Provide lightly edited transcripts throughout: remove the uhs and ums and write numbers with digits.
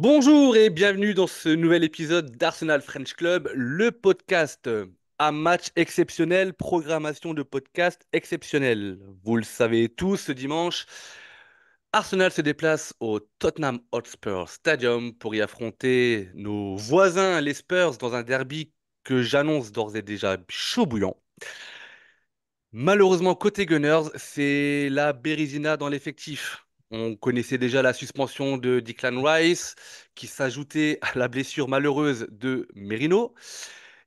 Bonjour et bienvenue dans ce nouvel épisode d'Arsenal French Club, le podcast à match exceptionnel, programmation de podcast exceptionnelle. Vous le savez tous, ce dimanche, Arsenal se déplace au Tottenham Hotspur Stadium pour y affronter nos voisins, les Spurs, dans un derby que j'annonce d'ores et déjà chaud bouillant. Malheureusement, côté Gunners, c'est la Bérésina dans l'effectif. On connaissait déjà la suspension de Declan Rice, qui s'ajoutait à la blessure malheureuse de Merino.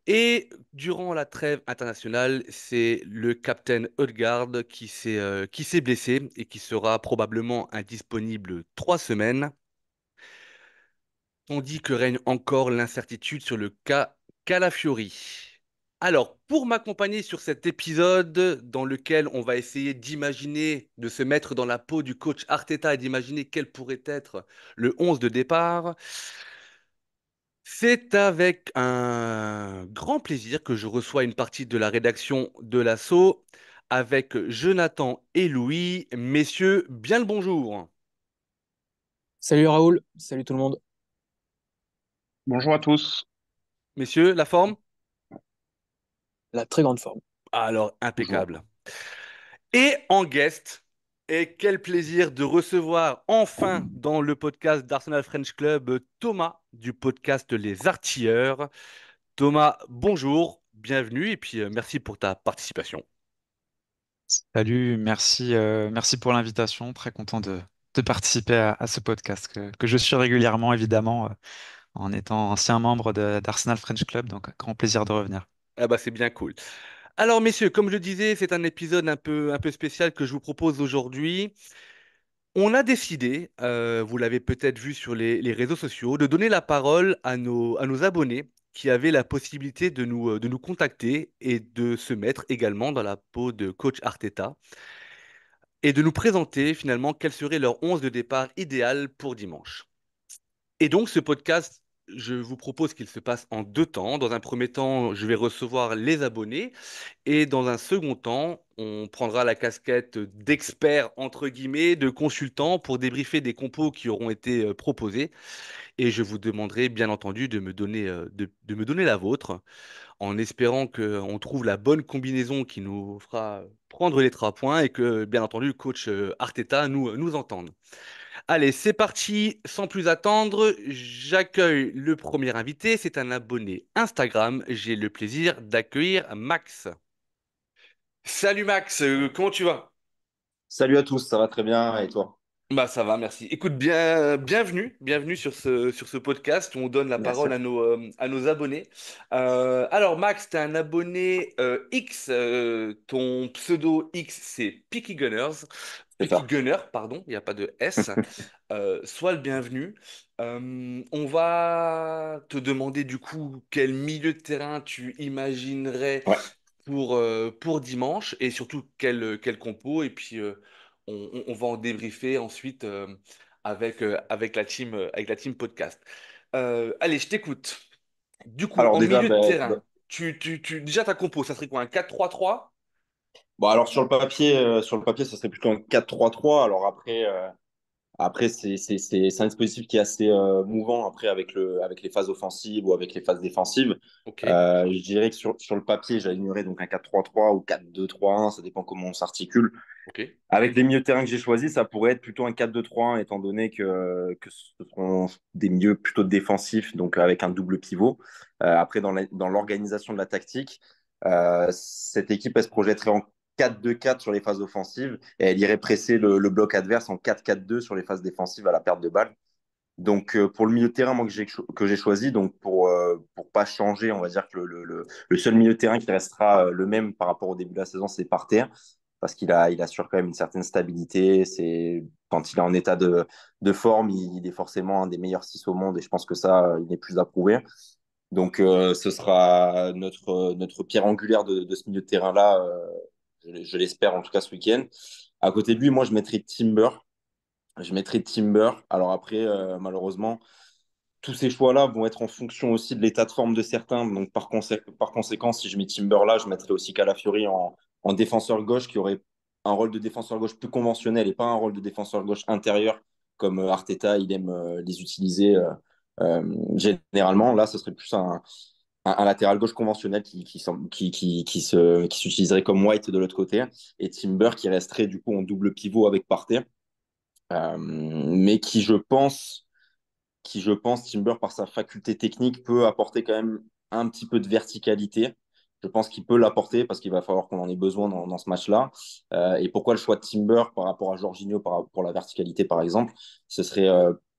Et durant la trêve internationale, c'est le capitaine Odegaard qui s'est blessé et qui sera probablement indisponible 3 semaines. On dit que règne encore l'incertitude sur le cas Calafiori. Alors, pour m'accompagner sur cet épisode dans lequel on va essayer d'imaginer, de se mettre dans la peau du coach Arteta et d'imaginer quel pourrait être le 11 de départ, c'est avec un grand plaisir que je reçois une partie de la rédaction de l'Assaut avec Jonathan et Louis. Messieurs, bien le bonjour. Salut Raoul, salut tout le monde. Bonjour à tous. Messieurs, la forme? La très grande forme. Alors, Bonjour. impeccable. Et en guest, et quel plaisir de recevoir enfin dans le podcast d'Arsenal French Club Thomas du podcast Les Artilleurs. Thomas, bonjour, bienvenue et puis merci pour ta participation. Salut, merci pour l'invitation. Très content de participer à ce podcast que je suis régulièrement, évidemment, en étant ancien membre d'Arsenal French Club. Donc, grand plaisir de revenir. Ah bah c'est bien cool. Alors messieurs, comme je le disais, c'est un épisode un peu spécial que je vous propose aujourd'hui. On a décidé, vous l'avez peut-être vu sur les réseaux sociaux, de donner la parole à nos abonnés qui avaient la possibilité de nous contacter et de se mettre également dans la peau de coach Arteta et de nous présenter finalement quel serait leur 11 de départ idéal pour dimanche. Et donc ce podcast, je vous propose qu'il se passe en deux temps. Dans un premier temps, je vais recevoir les abonnés et dans un second temps, on prendra la casquette d'expert, entre guillemets, de consultant pour débriefer des compos qui auront été proposés. Et je vous demanderai, bien entendu, de me donner la vôtre, en espérant qu'on trouve la bonne combinaison qui nous fera prendre les 3 points et que, bien entendu, coach Arteta nous entende. Allez, c'est parti. Sans plus attendre, j'accueille le premier invité. C'est un abonné Instagram. J'ai le plaisir d'accueillir Max. Salut Max, comment tu vas? Salut à tous, ça va très bien et toi? Bah ça va, merci. Écoute, bienvenue sur ce podcast où on donne la Merci. parole à nos abonnés. Alors Max, tu es un abonné X, ton pseudo X c'est Peaky Gunners, C'est Peaky ça. Gunner, pardon, il n'y a pas de S. Sois le bienvenu. On va te demander du coup quel milieu de terrain tu imaginerais Ouais. pour dimanche et surtout quel compo. Et puis on va en débriefer ensuite avec la team podcast. Allez, je t'écoute. Du coup, Alors en déjà, milieu de terrain, déjà ta compo, ça serait quoi? Un 4-3-3? bon, alors sur le papier, ça serait plutôt un 4-3-3. Alors après, c'est un dispositif qui est assez mouvant après avec les phases offensives ou avec les phases défensives. Ok, Je dirais que sur le papier, j'alignerais donc un 4-3-3 ou 4-2-3-1, ça dépend comment on s'articule. ok, Avec les milieux de terrain que j'ai choisis, ça pourrait être plutôt un 4-2-3-1, étant donné que ce seront des milieux plutôt défensifs, donc avec un double pivot. Après, dans l'organisation de la tactique, cette équipe, elle se projetterait en 4-2-4 sur les phases offensives et elle irait presser le bloc adverse en 4-4-2 sur les phases défensives à la perte de balle. Donc, pour le milieu de terrain, moi, que j'ai choisi, donc pour pas changer, on va dire que le seul milieu de terrain qui restera le même par rapport au début de la saison, c'est Partey, parce il assure quand même une certaine stabilité. Quand il est en état de forme, il est forcément un des meilleurs 6 au monde, et je pense que ça, il n'est plus à prouver. Donc, ce sera notre pierre angulaire de ce milieu de terrain-là, je l'espère en tout cas ce week-end. À côté de lui, moi, je mettrai Timber. Je mettrai Timber. Alors après, malheureusement, tous ces choix-là vont être en fonction aussi de l'état de forme de certains. Donc, par conséquent, si je mets Timber là, je mettrai aussi Calafiori en défenseur gauche qui aurait un rôle de défenseur gauche plus conventionnel et pas un rôle de défenseur gauche intérieur comme Arteta, il aime les utiliser généralement. Là, ce serait plus un latéral gauche conventionnel qui s'utiliserait comme White de l'autre côté, et Timber qui resterait du coup en double pivot avec Partey, mais qui je pense, Timber, par sa faculté technique, peut apporter quand même un petit peu de verticalité. Je pense qu'il peut l'apporter parce qu'il va falloir qu'on en ait besoin dans ce match-là. Et pourquoi le choix de Timber par rapport à Jorginho pour la verticalité, par exemple? Ce serait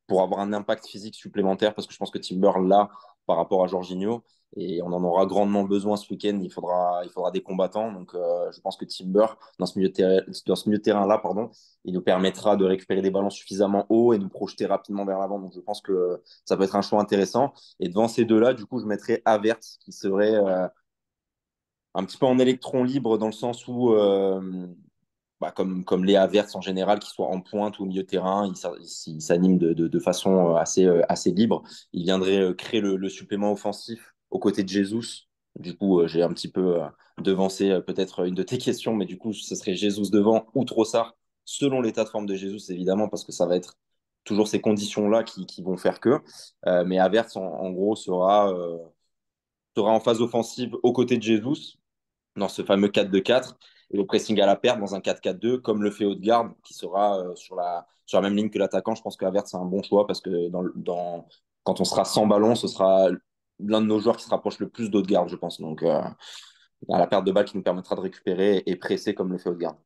pour avoir un impact physique supplémentaire, parce que je pense que Timber, là, par rapport à Jorginho, et on en aura grandement besoin ce week-end, il faudra des combattants. Donc, je pense que Timber, dans ce milieu de terrain-là, pardon, il nous permettra de récupérer des ballons suffisamment haut et nous projeter rapidement vers l'avant. Donc, je pense que ça peut être un choix intéressant. Et devant ces deux-là, du coup, je mettrais Havertz, qui serait un petit peu en électron libre, dans le sens où, comme les Havertz en général, qui soient en pointe ou au milieu de terrain, il s'anime de façon assez libre. Il viendrait créer le supplément offensif aux côtés de Jesus. Du coup, j'ai un petit peu devancé peut-être une de tes questions, mais du coup, ce serait Jesus devant ou Trossard, selon l'état de forme de Jesus, évidemment, parce que ça va être toujours ces conditions-là qui vont faire que. Mais Havertz, en gros, sera en phase offensive aux côtés de Jesus, dans ce fameux 4-2-4, et au pressing à la perte dans un 4-4-2, comme le fait Odegaard, qui sera sur la même ligne que l'attaquant. Je pense que Havertz, c'est un bon choix, parce que quand on sera sans ballon, ce sera l'un de nos joueurs qui se rapproche le plus d'Odegaard, je pense. Donc, à la perte de balle qui nous permettra de récupérer et presser comme le fait Odegaard.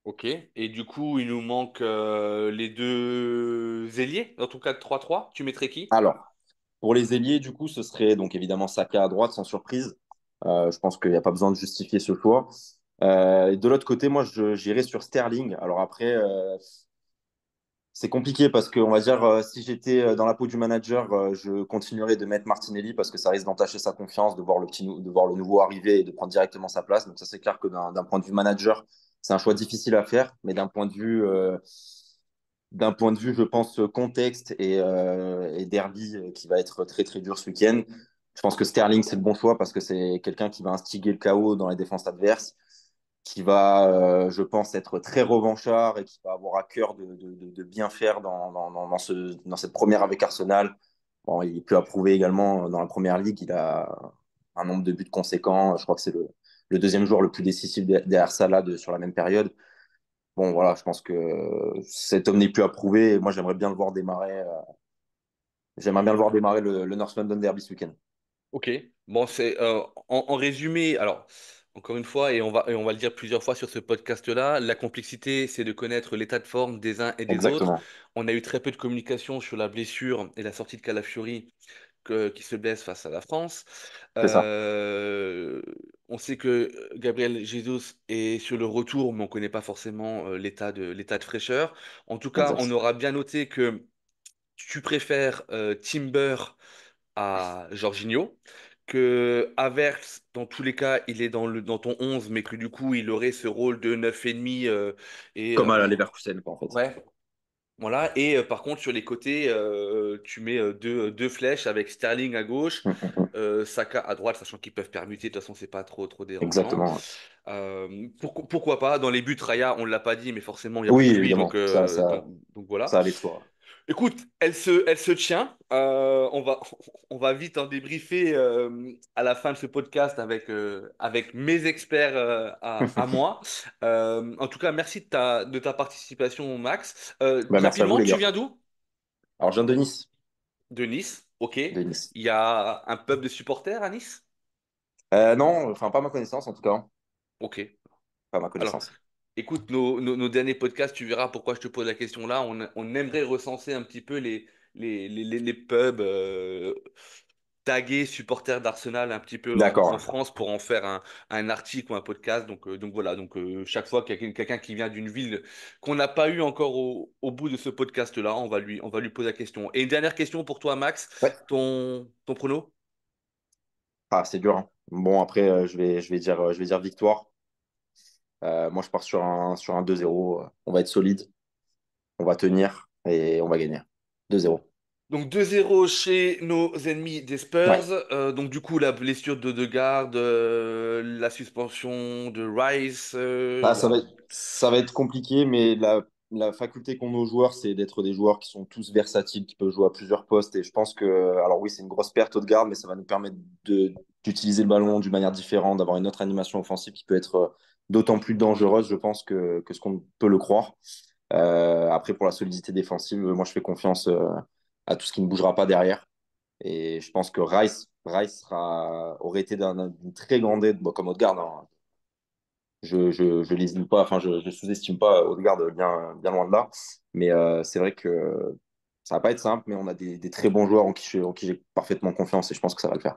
Ok. Et du coup, il nous manque les deux ailiers dans ton 4-3-3. Tu mettrais qui? Alors, pour les ailiers, du coup, ce serait donc évidemment Saka à droite, sans surprise. Je pense qu'il n'y a pas besoin de justifier ce choix. Et de l'autre côté, moi, j'irais sur Sterling. Alors après, c'est compliqué parce que, on va dire, si j'étais dans la peau du manager, je continuerais de mettre Martinelli, parce que ça risque d'entacher sa confiance, de voir le nouveau arriver et de prendre directement sa place. Donc ça, c'est clair que d'un point de vue manager, c'est un choix difficile à faire, mais d'un point de vue, je pense, contexte et derby, qui va être très très dur ce week-end. Je pense que Sterling, c'est le bon choix, parce que c'est quelqu'un qui va instiguer le chaos dans les défenses adverses, qui va, je pense, être très revanchard et qui va avoir à cœur de bien faire dans cette première avec Arsenal. Bon, il peut approuver également dans la première ligue. Il a un nombre de buts conséquent. Je crois que c'est le deuxième joueur le plus décisif derrière Salah sur la même période. Bon, voilà, je pense que cet homme n'est plus approuvé. Et moi, j'aimerais bien le voir démarrer le North London Derby ce week-end. Ok. Bon, c'est en résumé. Alors, encore une fois, et on va le dire plusieurs fois sur ce podcast-là, la complexité, c'est de connaître l'état de forme des uns et des autres. Exactement. On a eu très peu de communication sur la blessure et la sortie de Calafiori, qui se blesse face à la France. C'est ça. Euh, on sait que Gabriel Jesus est sur le retour, mais on ne connaît pas forcément l'état de fraîcheur. En tout cas, on Exact. aura bien noté que tu préfères Timber à Jorginho, que Havertz, dans tous les cas, il est dans ton 11, mais que du coup, il aurait ce rôle de 9,5 et Comme à la Leverkusen, quoi, en fait. ouais, voilà. Et par contre, sur les côtés, tu mets deux flèches avec Sterling à gauche, Mm, mm, mm. Saka à droite, sachant qu'ils peuvent permuter, de toute façon, c'est pas trop dérangeant. Exactement. Pourquoi pas, dans les buts, Raya, on l'a pas dit, mais forcément, il y a Oui, plus de lui, donc, évidemment. Ça, euh, donc, ça, donc voilà. ça allait de soi. Écoute, elle se tient. On va, on va vite en débriefer à la fin de ce podcast avec mes experts à moi. En tout cas, merci de ta participation, Max. Bah, merci à vous, Rapidement, les tu gars. viens d'où? Alors, je viens de Nice. De Nice, ok. De Nice. Il y a un pub de supporters à Nice? Non, enfin, pas à ma connaissance, en tout cas. Ok. Pas à ma Alors, connaissance. écoute, nos derniers podcasts, tu verras pourquoi je te pose la question là. On aimerait recenser un petit peu les pubs tagués supporters d'Arsenal un petit peu en D'accord. France pour en faire un article ou un podcast. Donc voilà, donc chaque fois qu'il y a quelqu'un qui vient d'une ville qu'on n'a pas eu encore au bout de ce podcast-là, on va lui poser la question. Et une dernière question pour toi, Max, Ouais. ton prono? Ah, c'est dur, hein. Bon, après, je vais dire victoire. Moi, je pars sur un 2-0. On va être solide, on va tenir et on va gagner. 2-0. Donc 2-0 chez nos ennemis des Spurs. Ouais. Donc du coup, la blessure de Degarde, la suspension de Rice. Ah, ça va être compliqué, mais la faculté qu'ont nos joueurs, c'est d'être des joueurs qui sont tous versatiles, qui peuvent jouer à plusieurs postes. Et je pense que, alors oui, c'est une grosse perte de garde, mais ça va nous permettre d'utiliser le ballon d'une manière différente, d'avoir une autre animation offensive qui peut être d'autant plus dangereuse, je pense, que ce qu'on peut le croire. Après, pour la solidité défensive, moi, je fais confiance à tout ce qui ne bougera pas derrière. Et je pense que Rice aurait été d'une très grande aide, bon, comme Odegaard, hein. Je lésine pas, enfin, je sous-estime pas Odegaard, bien loin de là. Mais c'est vrai que ça va pas être simple, mais on a des très bons joueurs en qui j'ai parfaitement confiance et je pense que ça va le faire.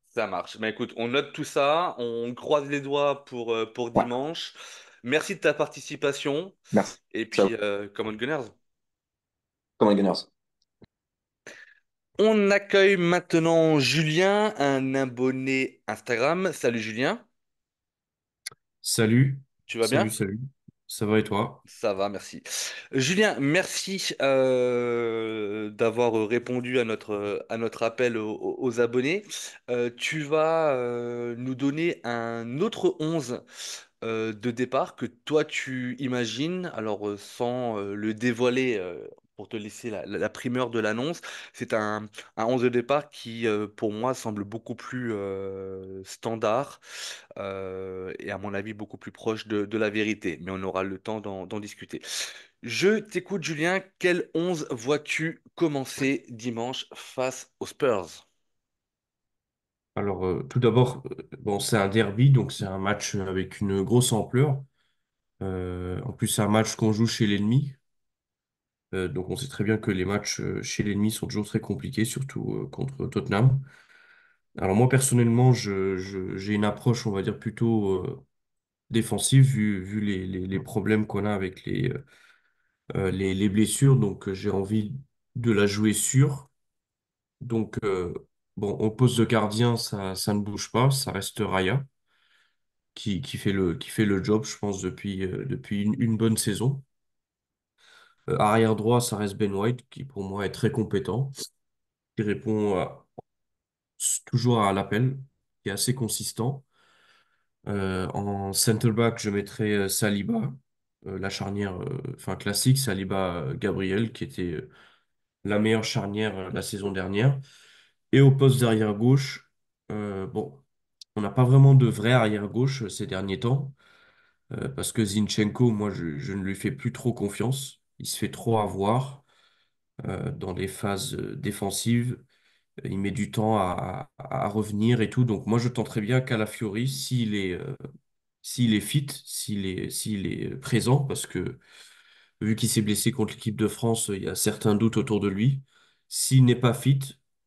Ça marche. Bah, écoute, on note tout ça, on croise les doigts pour Ouais, dimanche. Merci de ta participation. merci. Et Ciao. puis, come on Gunners. Comme les Gunners. On accueille maintenant Julien, un abonné Instagram. Salut Julien, Salut, tu vas salut, bien? salut. Ça va et toi? Ça va, merci. Julien, merci d'avoir répondu à notre appel aux abonnés. Tu vas nous donner un autre 11 de départ que toi tu imagines, alors sans le dévoiler pour te laisser la primeur de l'annonce, c'est un 11 de départ qui pour moi semble beaucoup plus standard et à mon avis beaucoup plus proche de la vérité, mais on aura le temps d'en discuter. Je t'écoute Julien, quel 11 vois-tu commencer dimanche face aux Spurs? Alors, tout d'abord, bon, c'est un derby, donc c'est un match avec une grosse ampleur. En plus, c'est un match qu'on joue chez l'ennemi. Donc, on sait très bien que les matchs chez l'ennemi sont toujours très compliqués, surtout contre Tottenham. Alors, moi, personnellement, j'ai une approche, on va dire, plutôt défensive, vu les problèmes qu'on a avec les blessures. Donc, j'ai envie de la jouer sûre. Donc, bon, au poste de gardien, ça ne bouge pas, ça reste Raya, qui fait le job, je pense, depuis une bonne saison. Arrière droit, ça reste Ben White, qui pour moi est très compétent, qui répond toujours à l'appel, qui est assez consistant. En center back, je mettrai Saliba, la charnière enfin classique, Saliba-Gabriel, qui était la meilleure charnière la saison dernière. Et au poste d'arrière gauche, bon, on n'a pas vraiment de vrai arrière gauche ces derniers temps, parce que Zinchenko, moi, je ne lui fais plus trop confiance. Il se fait trop avoir dans les phases défensives. Il met du temps à revenir et tout. Donc moi, je tenterais bien Calafiori s'il est fit, s'il est présent, parce que vu qu'il s'est blessé contre l'équipe de France, il y a certains doutes autour de lui. S'il n'est pas fit,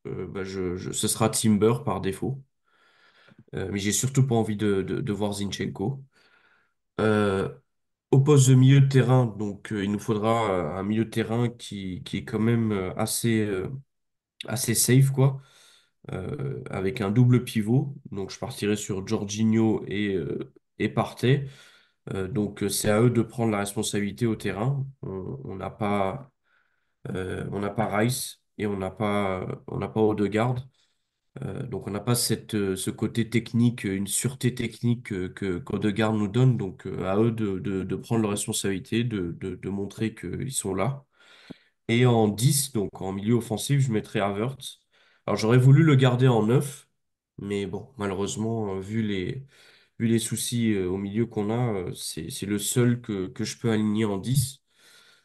bah, ce sera Timber par défaut. Mais j'ai surtout pas envie de voir Zinchenko. Euh, Au poste de milieu de terrain, donc il nous faudra un milieu de terrain qui est quand même assez safe, quoi, avec un double pivot. Donc je partirai sur Jorginho et Partey. Donc c'est à eux de prendre la responsabilité au terrain. On n'a pas Rice et on n'a pas Odegaard. Donc on n'a pas ce côté technique, une sûreté technique qu'Odegaard nous donne. Donc à eux de prendre leurs responsabilités, de montrer qu'ils sont là. Et en 10 donc en milieu offensif, je mettrais Havertz. Alors j'aurais voulu le garder en 9 mais bon, malheureusement, vu les soucis au milieu qu'on a, c'est le seul que je peux aligner en 10.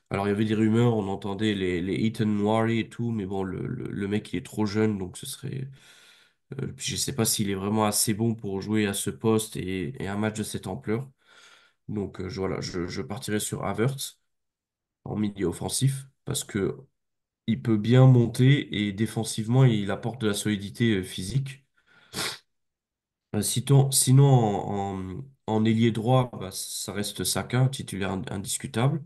Alors il y avait des rumeurs, on entendait les Ethan Nwaneri et tout, mais bon, le mec il est trop jeune, donc ce serait. Puis je sais pas s'il est vraiment assez bon pour jouer à ce poste et un match de cette ampleur. Donc voilà, je partirai sur Havertz en milieu offensif parce que il peut bien monter et défensivement il apporte de la solidité physique. Sinon en ailier droit, bah, ça reste Saka, titulaire indiscutable.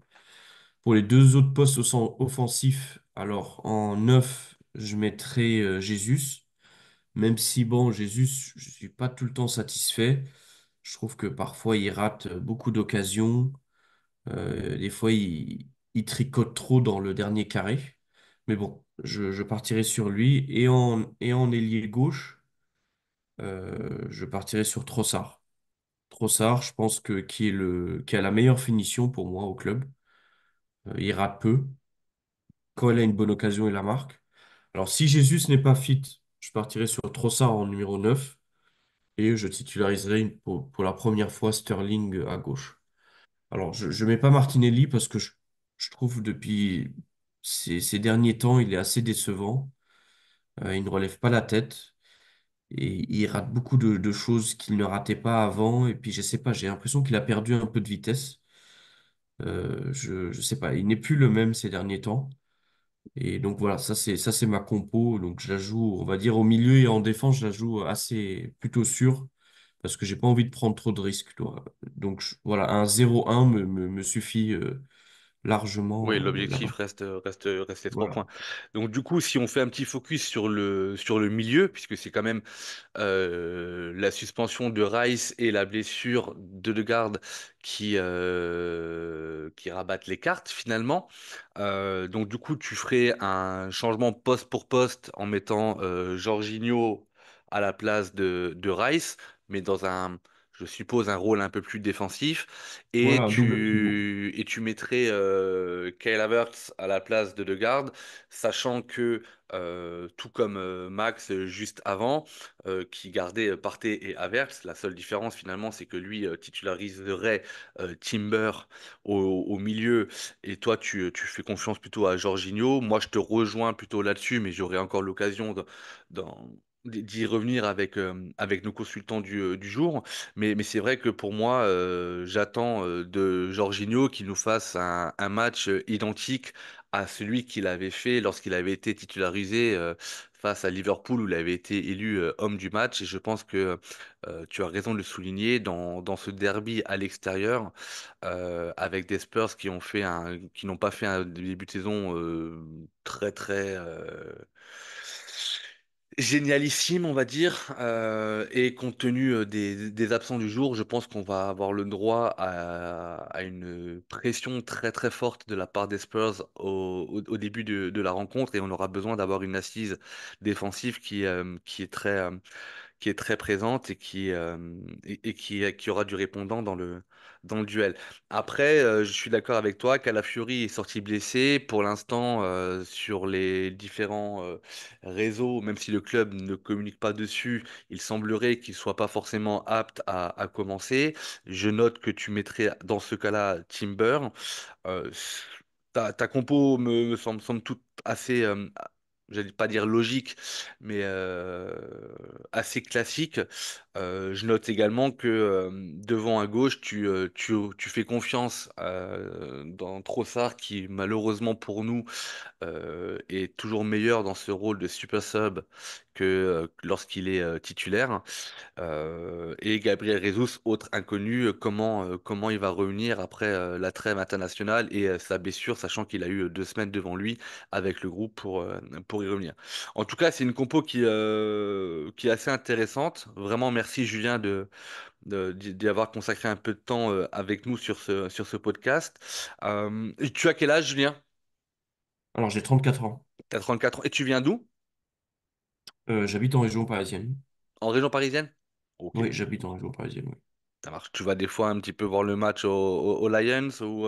Pour les deux autres postes offensifs, alors en 9 je mettrai Jesus. Même si, bon, Jesus, je suis pas tout le temps satisfait. Je trouve que parfois, il rate beaucoup d'occasions. Des fois, il tricote trop dans le dernier carré. Mais bon, je partirai sur lui. Et en ailier gauche, je partirai sur Trossard. Trossard, je pense qui a la meilleure finition pour moi au club. Il rate peu. Quand il a une bonne occasion, il la marque. Alors, si Jesus n'est pas fit, je partirai sur Trossard en numéro 9 et je titulariserai pour la première fois Sterling à gauche. Alors, je mets pas Martinelli parce que je trouve depuis ces derniers temps, il est assez décevant. Il ne relève pas la tête et il rate beaucoup de choses qu'il ne ratait pas avant. Et puis, je sais pas, j'ai l'impression qu'il a perdu un peu de vitesse. Je sais pas, il n'est plus le même ces derniers temps. Et donc voilà, ça c'est ma compo. Donc je la joue, on va dire au milieu et en défense, je la joue assez plutôt sûr parce que j'ai pas envie de prendre trop de risques, toi. Donc voilà, un 0-1 me suffit largement Oui, l'objectif là-bas. reste les trois Voilà. points. Donc du coup, si on fait un petit focus sur le milieu, puisque c'est quand même la suspension de Rice et la blessure de Degarde qui rabattent les cartes finalement. Donc du coup, tu ferais un changement poste pour poste en mettant Jorginho à la place de Rice, mais dans je suppose, un rôle un peu plus défensif. Voilà, un double pivot. Et tu mettrais Kyle Havertz à la place de Degarde, sachant que, tout comme Max juste avant, qui gardait Partey et Havertz. La seule différence finalement, c'est que lui titulariserait Timber au milieu et toi tu fais confiance plutôt à Jorginho. Moi je te rejoins plutôt là-dessus, mais j'aurai encore l'occasion d'y revenir avec nos consultants du jour. Mais c'est vrai que pour moi, j'attends de Jorginho qu'il nous fasse un match identique à celui qu'il avait fait lorsqu'il avait été titularisé face à Liverpool où il avait été élu homme du match. Et je pense que tu as raison de le souligner dans ce derby à l'extérieur avec des Spurs qui n'ont pas fait un début de saison très génialissime, on va dire. Et compte tenu des absents du jour, je pense qu'on va avoir le droit à une pression très forte de la part des Spurs au début de la rencontre et on aura besoin d'avoir une assise défensive qui est très présente et qui aura du répondant dans le duel. Après, je suis d'accord avec toi, Calafiori est sorti blessé. Pour l'instant, sur les différents réseaux, même si le club ne communique pas dessus, il semblerait qu'il soit pas forcément apte à commencer. Je note que tu mettrais dans ce cas-là Timber. Euh, ta compo me semble toute assez, j'allais pas dire logique, mais assez classique. Je note également que devant à gauche, tu fais confiance dans Trossard qui, malheureusement pour nous, est toujours meilleur dans ce rôle de super sub que lorsqu'il est titulaire. Et Gabriel Jesus, autre inconnu, comment il va revenir après la trêve internationale et sa blessure, sachant qu'il a eu 2 semaines devant lui avec le groupe pour y revenir. En tout cas, c'est une compo qui est assez intéressante. Vraiment, merci Julien d'y avoir consacré un peu de temps avec nous sur ce podcast. Tu as quel âge, Julien? Alors, j'ai 34 ans. T'as 34 ans. Et tu viens d'où? J'habite en région parisienne. En région parisienne? Ok. Oui, j'habite en région parisienne, oui. Ça marche. Tu vas des fois un petit peu voir le match aux Lions ou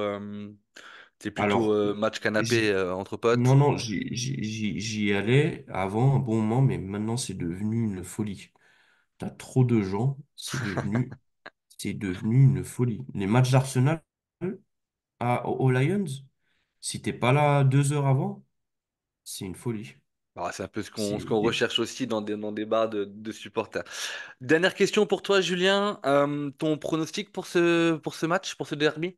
c'est plutôt Alors, match canapé j'y- entre non, potes? non, j'y allais avant un bon moment, mais maintenant, c'est devenu une folie. T'as trop de gens, c'est devenu une folie. Les matchs d'Arsenal aux Lions, si t'es pas là 2 heures avant, c'est une folie. Ah, c'est un peu ce C'est qu'on des- recherche aussi dans des bars de supporters. Dernière question pour toi, Julien. Ton pronostic pour ce match, pour ce derby?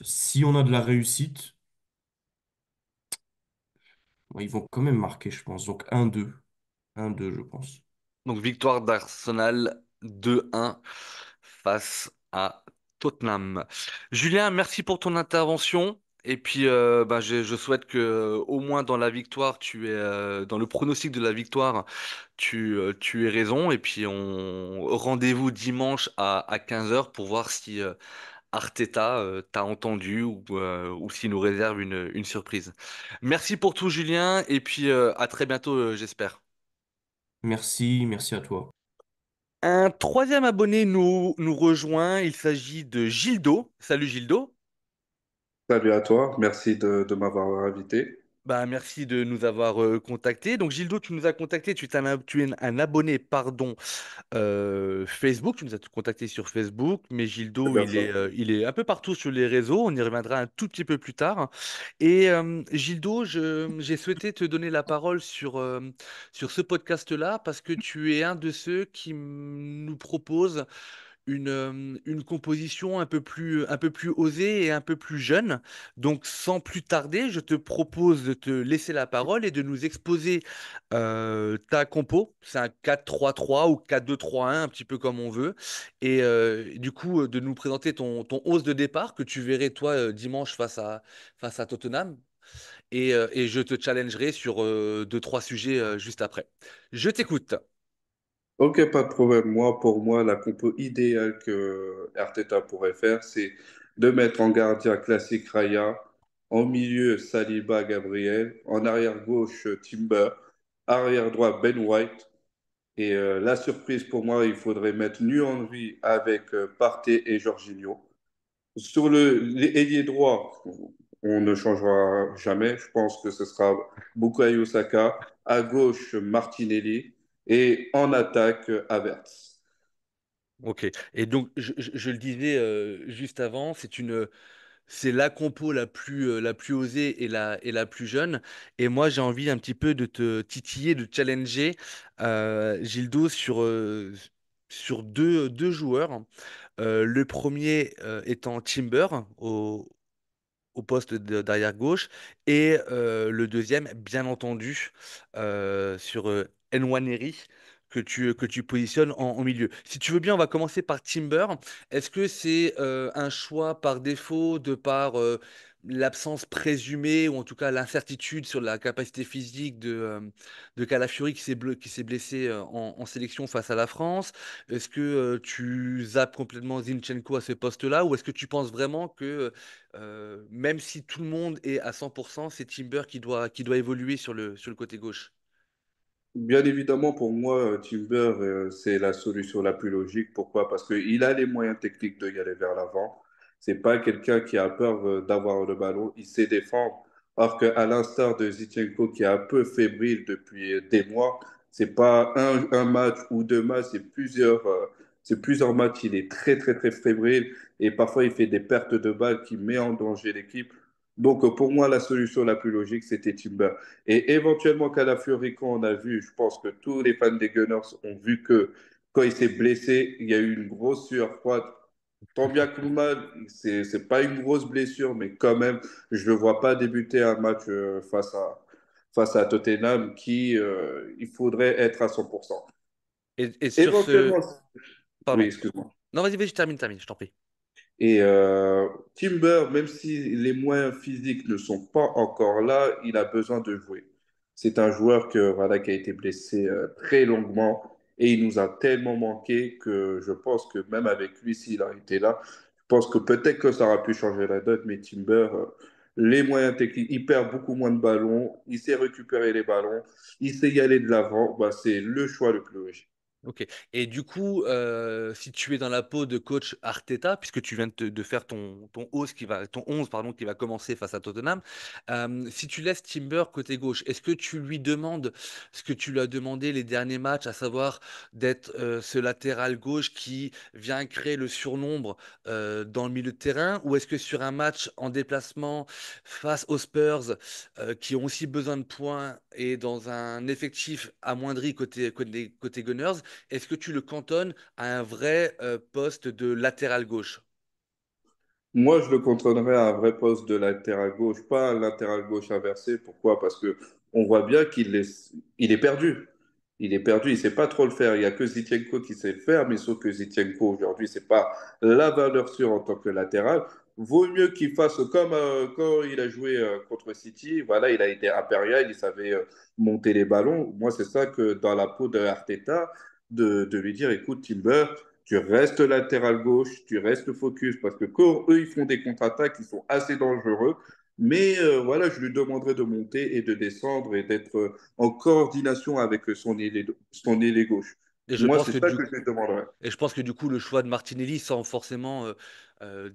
Si on a de la réussite, ouais, ils vont quand même marquer, je pense. Donc 1-2. 1-2, je pense. Donc victoire d'Arsenal 2-1 face à Tottenham. Julien, merci pour ton intervention. Et puis, bah, je souhaite que, au moins dans la victoire, dans le pronostic de la victoire, tu aies raison. Et puis, on rendez-vous dimanche à 15 heures pour voir si Arteta t'a entendu ou s'il nous réserve une surprise. Merci pour tout, Julien. Et puis, à très bientôt, j'espère. Merci, merci à toi. Un troisième abonné nous rejoint. Il s'agit de Gildo. Salut Gildo. Salut à toi, merci de m'avoir invité. Bah, merci de nous avoir contactés. Donc Gildo, tu nous as contacté. Tu es un abonné, pardon, Facebook. Tu nous as contacté sur Facebook. Mais C'est Gildo, bien ça. il est un peu partout sur les réseaux. On y reviendra un tout petit peu plus tard. Et Gildo, j'ai souhaité te donner la parole sur ce podcast-là parce que tu es un de ceux qui nous propose une composition un peu plus osée et un peu plus jeune. Donc, sans plus tarder, je te propose de te laisser la parole et de nous exposer ta compo. C'est un 4-3-3 ou 4-2-3-1, un petit peu comme on veut. Et du coup, de nous présenter ton 11 de départ que tu verrais, toi, dimanche face à Tottenham. Et je te challengerai sur deux, trois sujets juste après. Je t'écoute. Ok, pas de problème. Moi, pour moi, la compo idéale que Arteta pourrait faire, c'est de mettre en gardien classique Raya, en milieu Saliba, Gabriel, en arrière gauche Timber, arrière droit Ben White. Et la surprise pour moi, il faudrait mettre Henry avec Partey et Jorginho. Sur l'ailier droit, on ne changera jamais. Je pense que ce sera Bukayo Saka. À gauche, Martinelli. Et en attaque, Havertz. Ok. Et donc, je le disais juste avant, c'est la compo la plus osée et la plus jeune. Et moi, j'ai envie un petit peu de te titiller, de te challenger, Gildo, sur deux joueurs. Le premier étant Timber au poste d'arrière gauche et le deuxième, bien entendu, sur Nwaneri que tu positionnes en milieu. Si tu veux bien, on va commencer par Timber. Est-ce que c'est un choix par défaut de par l'absence présumée ou en tout cas l'incertitude sur la capacité physique de Calafiori qui s'est blessé en sélection face à la France? Est-ce que tu zappes complètement Zinchenko à ce poste-là ou est-ce que tu penses vraiment que même si tout le monde est à 100%, c'est Timber qui doit évoluer sur le côté gauche. Bien évidemment, pour moi, Timber, c'est la solution la plus logique. Pourquoi? Parce qu'il a les moyens techniques de y aller vers l'avant. C'est pas quelqu'un qui a peur d'avoir le ballon. Il sait défendre. Alors qu'à l'instar de Zinchenko, qui est un peu fébrile depuis des mois, c'est pas un match ou deux matchs, c'est plusieurs matchs. Il est très, très, très fébrile. Et parfois, il fait des pertes de balles qui met en danger l'équipe. Donc, pour moi, la solution la plus logique, c'était Timber. Et éventuellement, Calafiori, quand on a vu, je pense que tous les fans des Gunners ont vu que quand il s'est blessé, il y a eu une grosse sueur froide. Tant bien que mal, c'est pas une grosse blessure, mais quand même, je ne le vois pas débuter un match face à Tottenham qui, il faudrait être à 100%. Et sur ce... Éventuellement, oui, Pardon. excuse-moi. Non, vas-y, termine, je t'en prie. Et Timber, même si les moyens physiques ne sont pas encore là, il a besoin de jouer. C'est un joueur voilà, qui a été blessé très longuement et il nous a tellement manqué que je pense que même avec lui, s'il a été là, je pense que peut-être que ça aurait pu changer la donne, mais Timber, les moyens techniques, il perd beaucoup moins de ballons, il sait récupérer les ballons, il sait y aller de l'avant, bah, c'est le choix le plus logique. Ok. Et du coup, si tu es dans la peau de coach Arteta, puisque tu viens de faire ton 11 pardon, qui va commencer face à Tottenham, si tu laisses Timber côté gauche, est-ce que tu lui demandes ce que tu lui as demandé les derniers matchs, à savoir d'être ce latéral gauche qui vient créer le surnombre dans le milieu de terrain, ou est-ce que sur un match en déplacement face aux Spurs, qui ont aussi besoin de points et dans un effectif amoindri côté Gunners, est-ce que tu le cantonnes à un vrai poste de latéral gauche? Moi, je le contrôlerais à un vrai poste de latéral gauche, pas un latéral gauche inversé. Pourquoi? Parce que on voit bien il est perdu. Il est perdu, il sait pas trop le faire. Il y a que Zinchenko qui sait le faire, mais sauf que Zinchenko aujourd'hui, c'est pas la valeur sûre en tant que latéral. Vaut mieux qu'il fasse comme quand il a joué contre City. Voilà, il a été impérial, il savait monter les ballons. Moi, c'est ça que dans la peau de Arteta, de lui dire, écoute, Timber, tu restes latéral gauche, tu restes focus, parce que quand eux, ils font des contre-attaques qui sont assez dangereux, mais voilà, je lui demanderai de monter et de descendre et d'être en coordination avec son ailier gauche. Et je Moi, pense c'est que ça du, que je lui demanderais. et je pense que du coup, le choix de Martinelli, sans forcément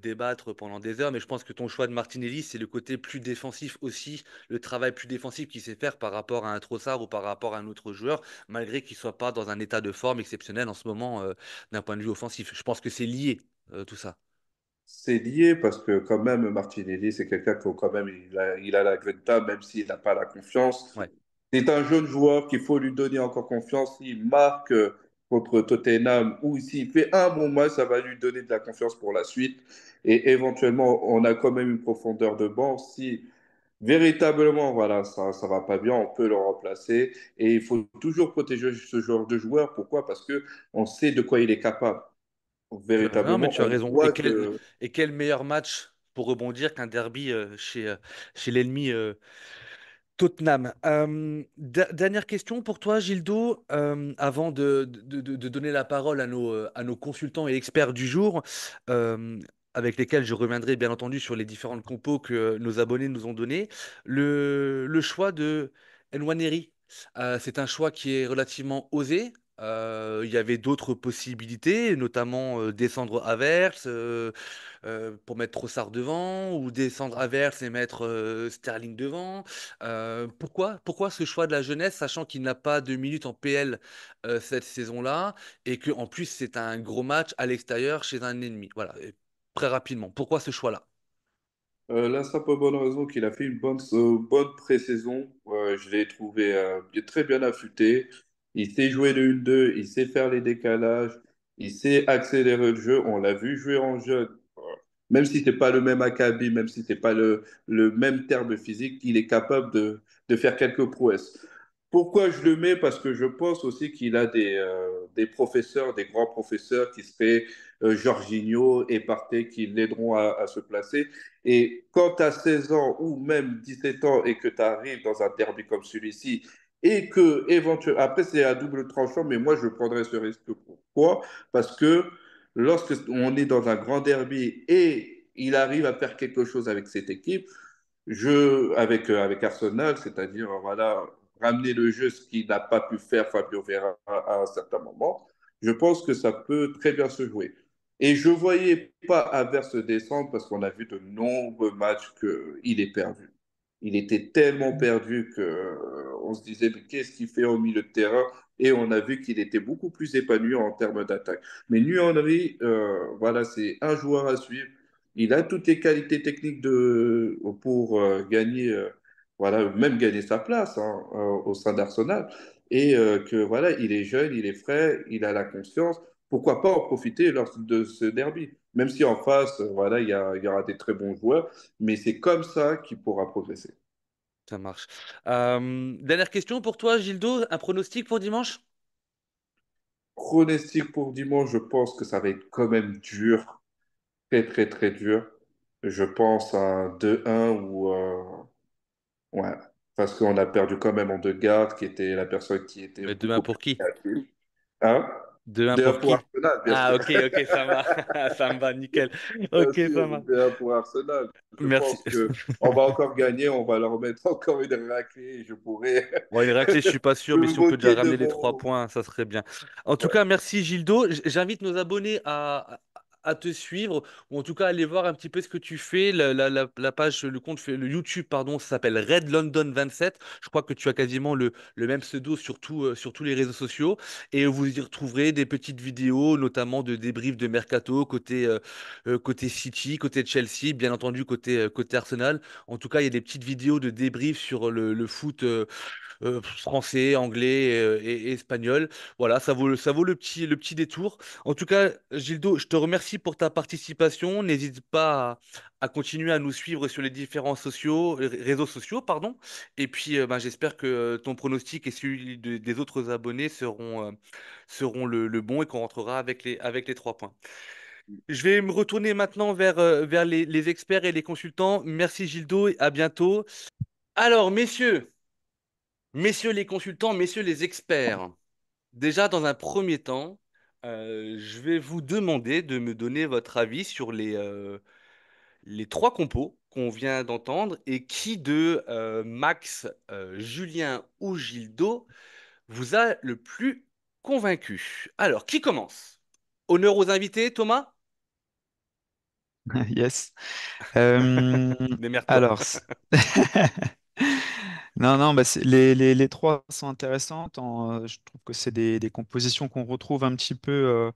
débattre pendant des heures, mais je pense que ton choix de Martinelli, c'est le côté plus défensif aussi, le travail plus défensif qu'il sait faire par rapport à un Trossard ou par rapport à un autre joueur, malgré qu'il soit pas dans un état de forme exceptionnel en ce moment d'un point de vue offensif. Je pense que c'est lié, tout ça. C'est lié parce que quand même, Martinelli, c'est quelqu'un qui quand même, il a la grinta, même s'il n'a pas la confiance. Ouais. C'est un jeune joueur qu'il faut lui donner encore confiance. S'il marque contre Tottenham ou s'il fait un bon match, ça va lui donner de la confiance pour la suite. Et éventuellement, on a quand même une profondeur de banc. Si véritablement, voilà, ça va pas bien, on peut le remplacer. Et il faut toujours protéger ce genre de joueur. Pourquoi? Parce que on sait de quoi il est capable. Non, mais Véritablement, tu as on raison. voit que Et quel meilleur match pour rebondir qu'un derby chez l'ennemi Tottenham. Dernière question pour toi, Gildo, avant de donner la parole à nos consultants et experts du jour, euh, avec lesquels je reviendrai bien entendu sur les différentes compos que nos abonnés nous ont donnés. Le choix de Nwaneri, c'est un choix qui est relativement osé. Il y avait d'autres possibilités, notamment descendre Havertz, pour mettre Trossard devant ou descendre Havertz et mettre Sterling devant. Pourquoi ce choix de la jeunesse, sachant qu'il n'a pas de minutes en PL cette saison-là et que en plus c'est un gros match à l'extérieur chez un ennemi. Voilà, et très rapidement. Pourquoi ce choix-là? la simple bonne raison qu'il a fait une bonne pré-saison. Je l'ai trouvé très bien affûté. Il sait jouer le 1-2, il sait faire les décalages, il sait accélérer le jeu. On l'a vu jouer en jeune. Même si c'est pas le même acabit, même si c'est pas le même terme physique, il est capable de faire quelques prouesses. Pourquoi je le mets? Parce que je pense aussi qu'il a des professeurs, des grands professeurs qui seraient Jorginho et Partey qui l'aideront à se placer. Et quand tu as 16 ans ou même 17 ans et que tu arrives dans un derby comme celui-ci et que éventuellement, après c'est à double tranchant, mais moi je prendrais ce risque. Pourquoi? Parce que lorsque on est dans un grand derby et il arrive à faire quelque chose avec cette équipe, avec Arsenal, c'est-à-dire voilà, ramener le jeu, ce qu'il n'a pas pu faire Fabio Vieira à un certain moment, je pense que ça peut très bien se jouer. Et je ne voyais pas Havertz se descendre parce qu'on a vu de nombreux matchs qu'il est perdu. Il était tellement perdu que on se disait, mais qu'est-ce qu'il fait au milieu de terrain? Et on a vu qu'il était beaucoup plus épanoui en termes d'attaque. Mais Nuit Henry, voilà, c'est un joueur à suivre. Il a toutes les qualités techniques pour gagner, voilà, même gagner sa place hein, au sein d'Arsenal. Et que voilà, il est jeune, il est frais, il a la conscience. Pourquoi pas en profiter lors de ce derby? Même si en face, voilà, il y aura des très bons joueurs, mais c'est comme ça qu'il pourra progresser. Ça marche. Dernière question pour toi, Gildo, un pronostic pour dimanche? Pronostic pour dimanche, je pense que ça va être quand même dur, très très très dur. Je pense à un 2-1 ou ouais, parce qu'on a perdu quand même en deux gardes, qui était la personne qui était Mais demain beaucoup plus pour qui? créative. Hein? 2-1 2-1 pour pour qui? Arsenal, bien Ah, sûr. ok, ok, ça va. Ça me va, nickel. Bien Ok, ça sûr, va. 2-1 pour Arsenal. Je Merci. pense que on va encore gagner, on va leur mettre encore une raclée et je pourrais Bon, une raclée, je suis pas sûr, mais me si on peut déjà moquer de ramener les trois mon. points, ça serait bien. En tout Ouais. cas, merci Gildo. J'invite nos abonnés à te suivre, ou en tout cas à aller voir un petit peu ce que tu fais. La page, le compte, le YouTube, pardon, ça s'appelle Red London 27. Je crois que tu as quasiment le même pseudo sur tous les réseaux sociaux. Et vous y retrouverez des petites vidéos, notamment de débriefs de Mercato, côté City, côté Chelsea, bien entendu, côté Arsenal. En tout cas, il y a des petites vidéos de débriefs sur le foot. Français, anglais et espagnol. Voilà, ça vaut le petit détour. En tout cas, Gildo, je te remercie pour ta participation. N'hésite pas à continuer à nous suivre sur les différents réseaux sociaux, pardon. Et puis, ben, j'espère que ton pronostic et celui des autres abonnés seront le bon et qu'on rentrera avec les trois points. Je vais me retourner maintenant vers les experts et les consultants. Merci Gildo et à bientôt. Alors, messieurs les consultants, messieurs les experts, déjà dans un premier temps, je vais vous demander de me donner votre avis sur les trois compos qu'on vient d'entendre et qui de Max, Julien ou Gildo vous a le plus Convaincu. Alors, qui commence? Honneur aux invités, Thomas? Yes. Euh, Démerde-toi. alors, non, non, bah, les trois sont intéressantes. Je trouve que c'est des compositions qu'on retrouve un petit peu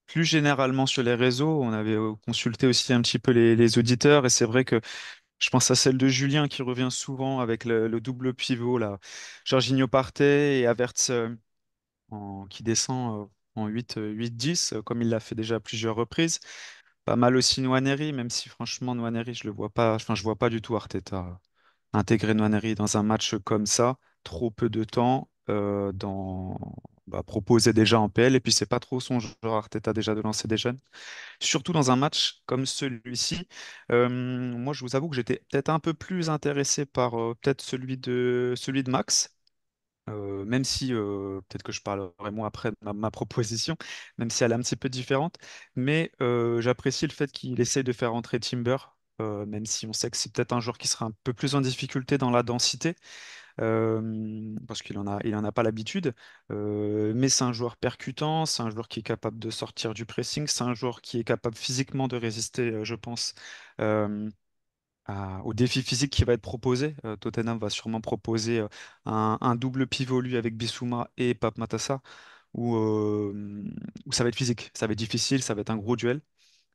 plus généralement sur les réseaux. On avait consulté aussi un petit peu les auditeurs et c'est vrai que je pense à celle de Julien qui revient souvent avec le double pivot là. Jorginho Partey et Havertz qui descend en 8-10 comme il l'a fait déjà à plusieurs reprises. Pas mal aussi Nwaneri, même si franchement Nwaneri, je le vois pas, enfin je vois pas du tout Arteta intégrer Nwaneri dans un match comme ça, trop peu de temps, proposé déjà en PL, et puis c'est pas trop son genre Arteta déjà de lancer des jeunes. Surtout dans un match comme celui-ci. Moi je vous avoue que j'étais peut-être un peu plus intéressé par peut-être celui de Max. Même si peut-être que je parlerai moi après de ma proposition, même si elle est un petit peu différente, mais j'apprécie le fait qu'il essaye de faire entrer Timber, même si on sait que c'est peut-être un joueur qui sera un peu plus en difficulté dans la densité, parce il en a pas l'habitude, mais c'est un joueur percutant, c'est un joueur qui est capable de sortir du pressing, c'est un joueur qui est capable physiquement de résister, je pense. euh, Au défi physique qui va être proposé. Tottenham va sûrement proposer un double pivot lui avec Bissouma et Pape Matassa où ça va être physique, ça va être difficile, ça va être un gros duel.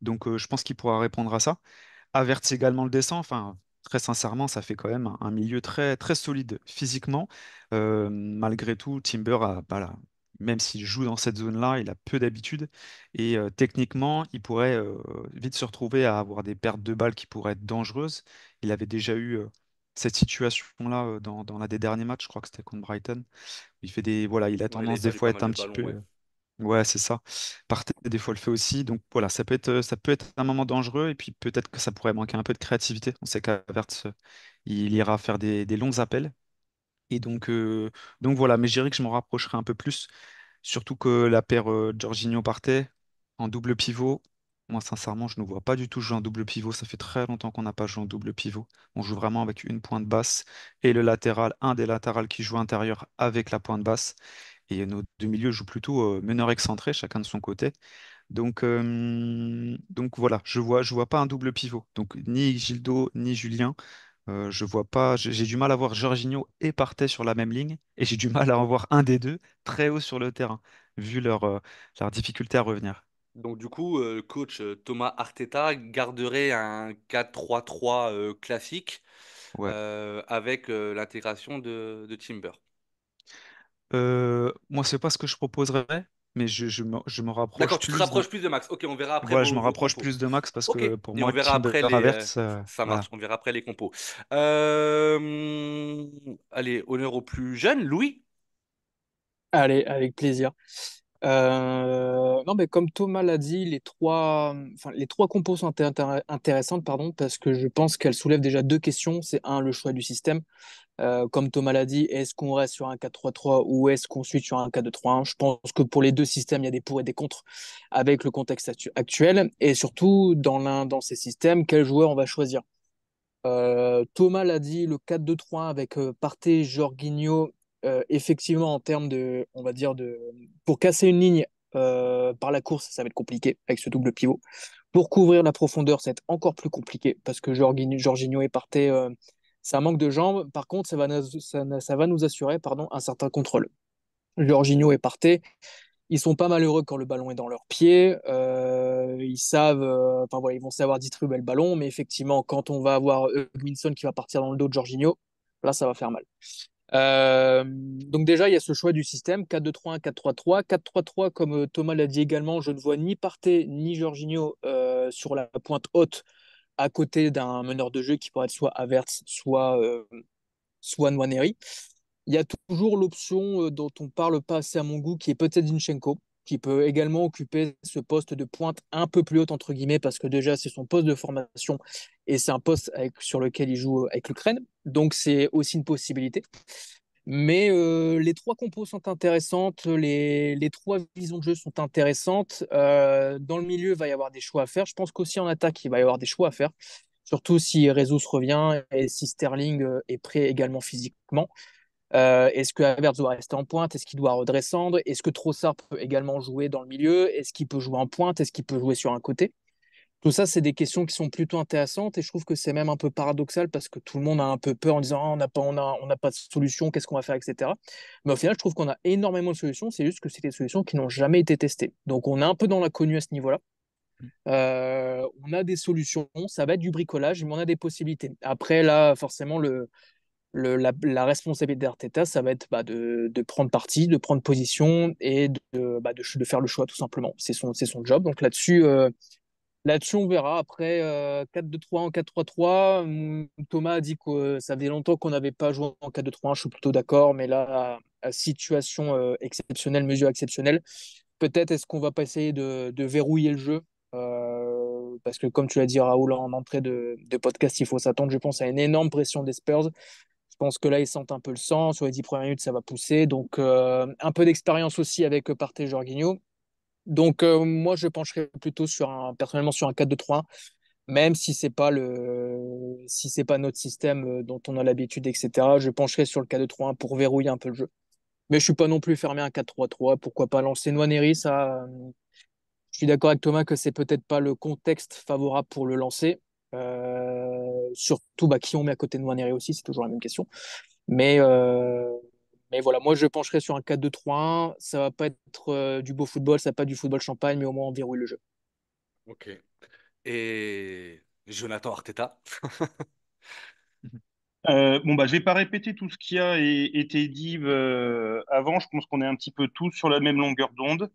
Donc je pense qu'il pourra répondre à ça. Havertz également le descend. Enfin, très sincèrement, ça fait quand même un milieu très, très solide physiquement. Malgré tout, Timber voilà, même s'il joue dans cette zone-là, il a peu d'habitude. Et techniquement, il pourrait vite se retrouver à avoir des pertes de balles qui pourraient être dangereuses. Il avait déjà eu cette situation-là dans l'un des derniers matchs, je crois que c'était contre Brighton. Voilà, il a Ouais, il avait tendance des perdu fois pas à mal être un de petit ballons, peu. ouais. Ouais, c'est ça. Partey, des fois, le fait aussi. Donc voilà, ça peut être un moment dangereux et puis peut-être que ça pourrait manquer un peu de créativité. On sait qu'Havertz, il ira faire des longs appels. Et donc voilà, mais je dirais que je m'en rapprocherai un peu plus. Surtout que la paire Jorginho Partey en double pivot, moi sincèrement, je ne vois pas du tout jouer en double pivot. Ça fait très longtemps qu'on n'a pas joué en double pivot. On joue vraiment avec une pointe basse et le latéral, un des latérales qui joue intérieur avec la pointe basse. Et nos deux milieux jouent plutôt meneur excentré, chacun de son côté. Donc voilà, je vois pas un double pivot. Donc ni Gildo ni Julien, je vois pas. J'ai du mal à voir Jorginho et Partey sur la même ligne, et j'ai du mal à en voir un des deux très haut sur le terrain, vu leur difficulté à revenir. Donc du coup, coach Thomas Arteta garderait un 4-3-3 classique Ouais. avec l'intégration de Timber. Moi, c'est pas ce que je proposerais, mais je me D'accord, rapproche tu te plus rapproches plus de Max. Ok, on verra après voilà, je me vos rapproche compos. plus de Max parce Ok, que pour et on moi, verra Timber après les. Havertz, Ça voilà. marche, on verra après les compos. Allez, honneur au plus jeune, Louis. Allez, avec plaisir. Non, mais comme Thomas l'a dit, les trois compos sont intéressantes, pardon, parce que je pense qu'elles soulèvent déjà deux questions. C'est un, le choix du système. Comme Thomas l'a dit, est-ce qu'on reste sur un 4-3-3 ou est-ce qu'on suit sur un 4-2-3-1? Je pense que pour les deux systèmes, il y a des pour et des contre avec le contexte actuel. Et surtout, dans ces systèmes, quel joueur on va choisir? Thomas l'a dit, le 4-2-3 avec Partey, Jorginho, effectivement, en termes de, on va dire, pour casser une ligne par la course, ça va être compliqué avec ce double pivot. Pour couvrir la profondeur, ça va être encore plus compliqué parce que Jorginho et Partey, ça manque de jambes. Par contre, ça va nous assurer pardon, un certain contrôle. Jorginho et Partey, ils sont pas malheureux quand le ballon est dans leurs pieds. Ils savent, enfin voilà, ils vont savoir distribuer le ballon, mais effectivement, quand on va avoir Minson qui va partir dans le dos de Jorginho, là, ça va faire mal. Donc déjà, il y a ce choix du système 4-2-3-1, 4-3-3. 4-3-3, comme Thomas l'a dit également, je ne vois ni Partey ni Jorginho sur la pointe haute à côté d'un meneur de jeu qui pourrait être soit Havertz, soit Nwaneri. Il y a toujours l'option dont on parle pas assez à mon goût, qui est peut-être Zinchenko, qui peut également occuper ce poste de pointe un peu plus haute, entre guillemets, parce que déjà, c'est son poste de formation et c'est un poste sur lequel il joue avec l'Ukraine. Donc, c'est aussi une possibilité. Mais les trois compos sont intéressantes, les trois visions de jeu sont intéressantes. Dans le milieu, il va y avoir des choix à faire. Je pense qu'aussi en attaque, il va y avoir des choix à faire, surtout si Jesus revient et si Sterling est prêt également physiquement. Est-ce que Havertz doit rester en pointe? Est-ce qu'il doit redescendre? Est-ce que Trossard peut également jouer dans le milieu? Est-ce qu'il peut jouer en pointe? Est-ce qu'il peut jouer sur un côté? Tout ça, c'est des questions qui sont plutôt intéressantes et je trouve que c'est même un peu paradoxal parce que tout le monde a un peu peur en disant ah, on n'a pas de solution, qu'est-ce qu'on va faire, etc. Mais au final, je trouve qu'on a énormément de solutions, c'est juste que c'est des solutions qui n'ont jamais été testées. Donc on est un peu dans l'inconnu à ce niveau-là. On a des solutions, ça va être du bricolage, mais on a des possibilités. Après, là, forcément, la responsabilité d'Arteta, ça va être de prendre parti, de prendre position et de faire le choix, tout simplement. C'est son job. Donc là-dessus, on verra. Après, 4-2-3 en 4-3-3, Thomas a dit que ça faisait longtemps qu'on n'avait pas joué en 4-2-3-1, je suis plutôt d'accord, mais là, à situation exceptionnelle, mesure exceptionnelle, peut-être est-ce qu'on va pas essayer de verrouiller le jeu parce que comme tu l'as dit Raoul en entrée de podcast, il faut s'attendre, je pense, à une énorme pression des Spurs. Je pense que là, ils sentent un peu le sang. Sur les 10 premières minutes, ça va pousser. Donc, un peu d'expérience aussi avec Partey et Jorginho. Donc, moi, je pencherais plutôt personnellement sur un 4-2-3-1, même si c'est pas notre système dont on a l'habitude, etc. Je pencherais sur le 4-2-3-1 pour verrouiller un peu le jeu. Mais je suis pas non plus fermé à un 4-3-3. Pourquoi pas lancer Nwaneri, ça, je suis d'accord avec Thomas que c'est peut-être pas le contexte favorable pour le lancer. Surtout, qui on met à côté de Nwaneri aussi, c'est toujours la même question. Mais, euh, mais voilà, moi je pencherais sur un 4-2-3-1. Ça va pas être du beau football, ça va pas être du football champagne, mais au moins on verrouille le jeu. Ok. Et Jonathan Arteta. Bon, bah, je vais pas répéter tout ce qui a été dit avant. Je pense qu'on est un petit peu tous sur la même longueur d'onde.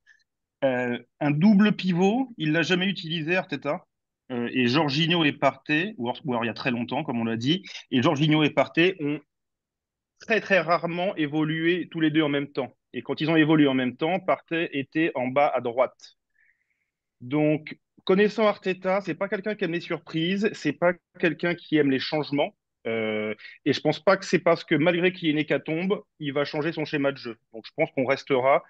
Un double pivot, il l'a jamais utilisé, Arteta. Et Jorginho et Partey, ou alors il y a très longtemps, comme on l'a dit, et Jorginho et Partey ont très très rarement évolué tous les deux en même temps. Et quand ils ont évolué en même temps, Partey était en bas à droite. Donc, connaissant Arteta, c'est pas quelqu'un qui aime les surprises, c'est pas quelqu'un qui aime les changements. Et je pense pas que c'est parce que malgré qu'il y ait une hécatombe, il va changer son schéma de jeu. Donc, je pense qu'on restera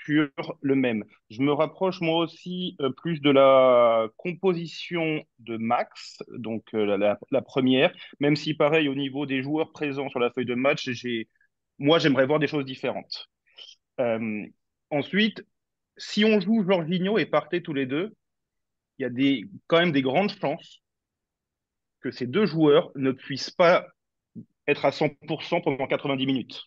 sur le même. Je me rapproche moi aussi plus de la composition de Max, donc la première, même si pareil au niveau des joueurs présents sur la feuille de match, moi j'aimerais voir des choses différentes. Euh, Ensuite, si on joue Jorginho et Partey tous les deux, il y a quand même des grandes chances que ces deux joueurs ne puissent pas être à 100% pendant 90 minutes.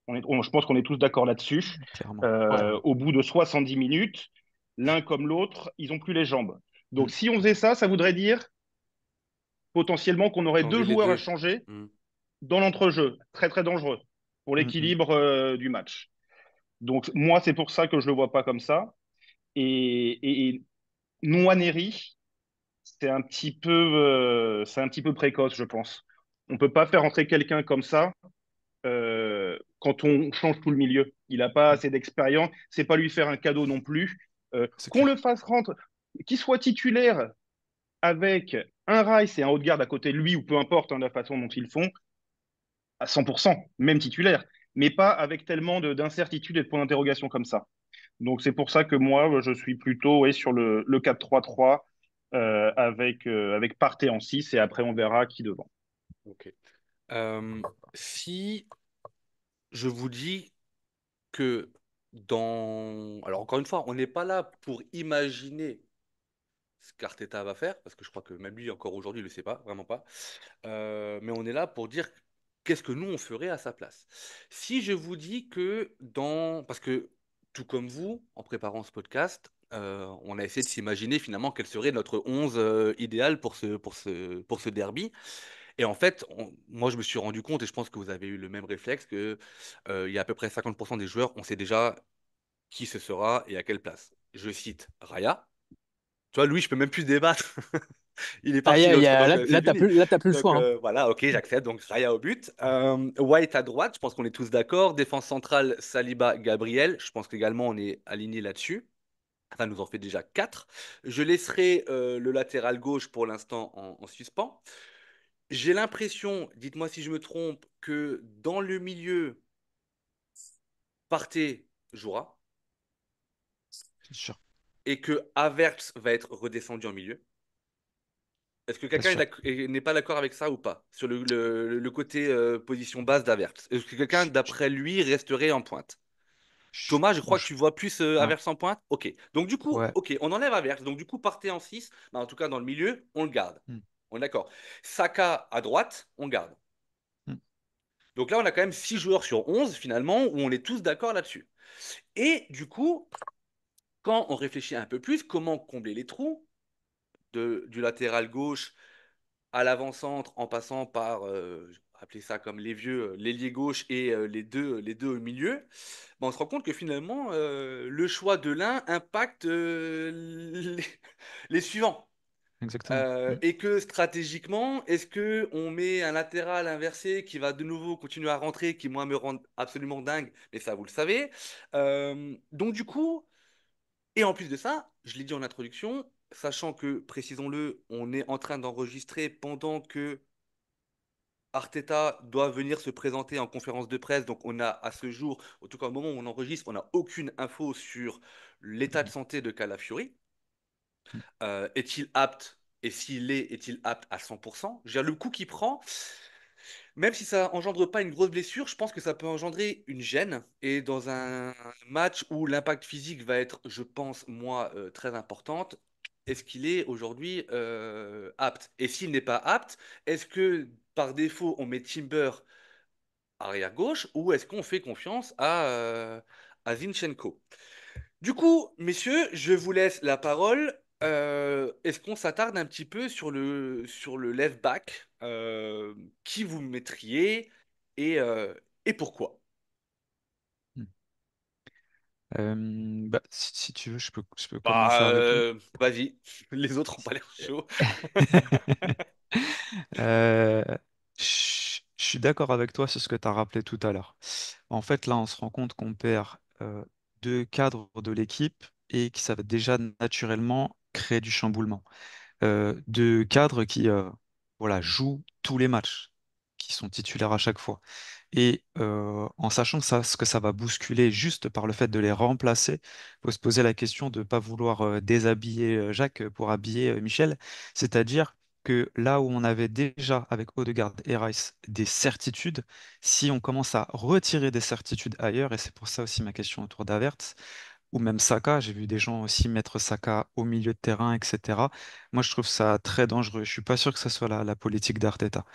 Je pense qu'on est tous d'accord là-dessus. Clairement. Ouais. Au bout de 70 minutes, l'un comme l'autre, ils n'ont plus les jambes. Donc Mm. si on faisait ça, ça voudrait dire potentiellement qu'on aurait deux Changer les joueurs à deux. changer Hmm. dans l'entrejeu. Très très dangereux pour Mm, mm. l'équilibre du match. Donc moi, c'est pour ça que je ne le vois pas comme ça. Et Nwaneri, c'est un petit peu précoce, je pense. On peut pas faire entrer quelqu'un comme ça quand on change tout le milieu. Il n'a pas Mm. assez d'expérience. C'est pas lui faire un cadeau non plus. C'est Qu'on le clair. fasse rentrer, qu'il soit titulaire avec un Rice et un Haute-Garde à côté de lui, ou peu importe la façon dont ils font, à 100%, même titulaire, mais pas avec tellement d'incertitudes et de points d'interrogation comme ça. Donc c'est pour ça que moi, je suis plutôt ouais, sur le 4-3-3 avec Partey en 6 et après on verra qui devant. Ok. Euh, si je vous dis que dans... Alors encore une fois, on n'est pas là pour imaginer ce qu'Arteta va faire, parce que je crois que même lui, encore aujourd'hui, il ne le sait pas, vraiment pas. Mais on est là pour dire qu'est-ce que nous, on ferait à sa place. Si je vous dis que dans... Parce que tout comme vous, en préparant ce podcast, on a essayé de s'imaginer finalement quel serait notre 11 idéal pour ce derby. Et en fait, moi, je me suis rendu compte, et je pense que vous avez eu le même réflexe, que il y a à peu près 50% des joueurs, on sait déjà qui ce sera et à quelle place. Je cite Raya. Tu vois, Louis, je peux même plus débattre. Il est Ah, parti l'autre, donc là, c'est fini. t'as plus le Donc choix, hein. voilà, ok, j'accepte. Donc Raya au but. White à droite, je pense qu'on est tous d'accord. Défense centrale, Saliba, Gabriel. Je pense qu'également on est aligné là-dessus. Ça nous en fait déjà 4. Je laisserai le latéral gauche pour l'instant en suspens. J'ai l'impression, dites-moi si je me trompe, que dans le milieu, Partey jouera C'est sûr. et que Havertz va être redescendu en milieu. Est-ce que bien quelqu'un sûr. n'est pas d'accord avec ça ou pas? Sur le côté position basse d'Havertz. Est-ce que quelqu'un, Je- je- d'après lui, resterait en pointe? je- Thomas, je crois que je- tu vois plus ah, Havertz en pointe. Ok. Donc du coup, ouais. ok, on enlève Havertz. Donc du coup, partez en 6. En tout cas, dans le milieu, on le garde. Hmm, On est d'accord. Saka à droite, on garde. hmm, Donc là, on a quand même 6 joueurs sur 11, finalement, où on est tous d'accord là-dessus. Et du coup, quand on réfléchit un peu plus, comment combler les trous du latéral gauche à l'avant-centre en passant par, appelez ça comme les vieux, l'ailier gauche et les deux au milieu, ben, on se rend compte que finalement, le choix de l'un impacte les suivants. exactement. Hmm. Et que stratégiquement, est-ce que on met un latéral inversé qui va de nouveau continuer à rentrer, qui moi me rend absolument dingue, mais ça vous le savez. Donc du coup, et en plus de ça, je l'ai dit en introduction, sachant que, précisons-le, on est en train d'enregistrer pendant que Arteta doit venir se présenter en conférence de presse. Donc on a à ce jour, en tout cas au moment où on enregistre, on n'a aucune info sur l'état de santé de Calafiori. Hmm. Est-il apte? Et s'il l'est, est-il apte à 100%? Je veux dire, le coup qu'il prend, même si ça engendre pas une grosse blessure, je pense que ça peut engendrer une gêne. Et dans un match où l'impact physique va être, je pense, moi, très importante, est-ce qu'il est aujourd'hui apte? Et s'il n'est pas apte, est-ce que par défaut on met Timber arrière gauche ou est-ce qu'on fait confiance à Zinchenko? Du coup, messieurs, je vous laisse la parole. Est-ce qu'on s'attarde un petit peu sur le left back? Qui vous mettriez et, euh, et pourquoi? Hmm. Bah, si tu veux, je peux commencer Bah, à répondre. vas-y, les autres ont pas l'air chauds. Euh, je suis d'accord avec toi sur ce que tu as rappelé tout à l'heure. En fait, là, on se rend compte qu'on perd deux cadres de l'équipe et que ça va déjà naturellement créer du chamboulement. Deux cadres qui voilà, jouent tous les matchs, qui sont titulaires à chaque fois. Et en sachant ce que ça va bousculer juste par le fait de les remplacer, il faut se poser la question de ne pas vouloir déshabiller Jacques pour habiller Michel. C'est-à-dire que là où on avait déjà avec Odegaard et Rice des certitudes, si on commence à retirer des certitudes ailleurs, et c'est pour ça aussi ma question autour d'Havertz, ou même Saka, j'ai vu des gens aussi mettre Saka au milieu de terrain, etc. Moi, je trouve ça très dangereux. Je suis pas sûr que ce soit la politique d'Arteta.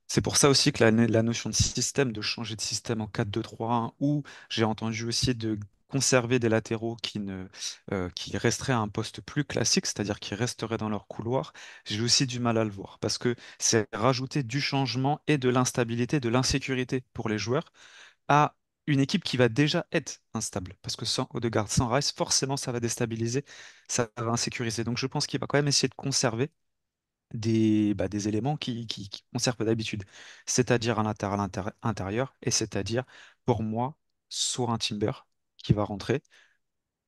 C'est pour ça aussi que la notion de système, de changer de système en 4-2-3-1, ou j'ai entendu aussi de conserver des latéraux qui resteraient à un poste plus classique, c'est-à-dire qui resteraient dans leur couloir, j'ai aussi du mal à le voir, parce que c'est rajouter du changement et de l'instabilité, de l'insécurité pour les joueurs à une équipe qui va déjà être instable. Parce que sans Odegaard, sans Rice, forcément, ça va déstabiliser, ça va insécuriser. Donc je pense qu'il va quand même essayer de conserver des éléments qui conservent d'habitude, c'est-à-dire un latéral intérieur, et c'est-à-dire, pour moi, soit un Timber qui va rentrer,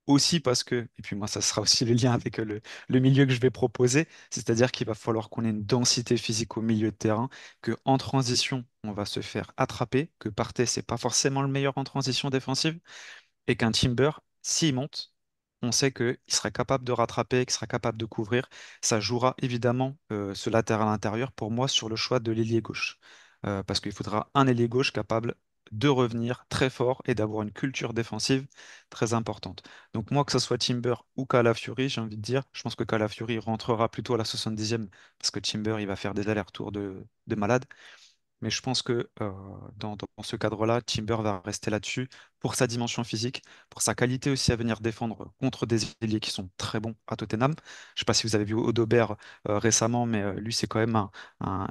aussi parce que, et puis moi, ça sera aussi le lien avec le milieu que je vais proposer, c'est-à-dire qu'il va falloir qu'on ait une densité physique au milieu de terrain, que en transition, on va se faire attraper, que Partey, c'est pas forcément le meilleur en transition défensive, et qu'un Timber, s'il monte, on sait qu'il sera capable de rattraper, qu'il sera capable de couvrir. Ça jouera évidemment ce latéral intérieur pour moi sur le choix de l'ailier gauche. Parce qu'il faudra un ailier gauche capable de revenir très fort et d'avoir une culture défensive très importante. Donc moi, que ce soit Timber ou Calafiori, j'ai envie de dire, je pense que Calafiori rentrera plutôt à la 70e parce que Timber, il va faire des allers-retours de malade. Mais je pense que dans ce cadre-là, Timber va rester là-dessus pour sa dimension physique, pour sa qualité aussi à venir défendre contre des ailiers qui sont très bons à Tottenham. Je ne sais pas si vous avez vu Odobert récemment, mais lui, c'est quand même un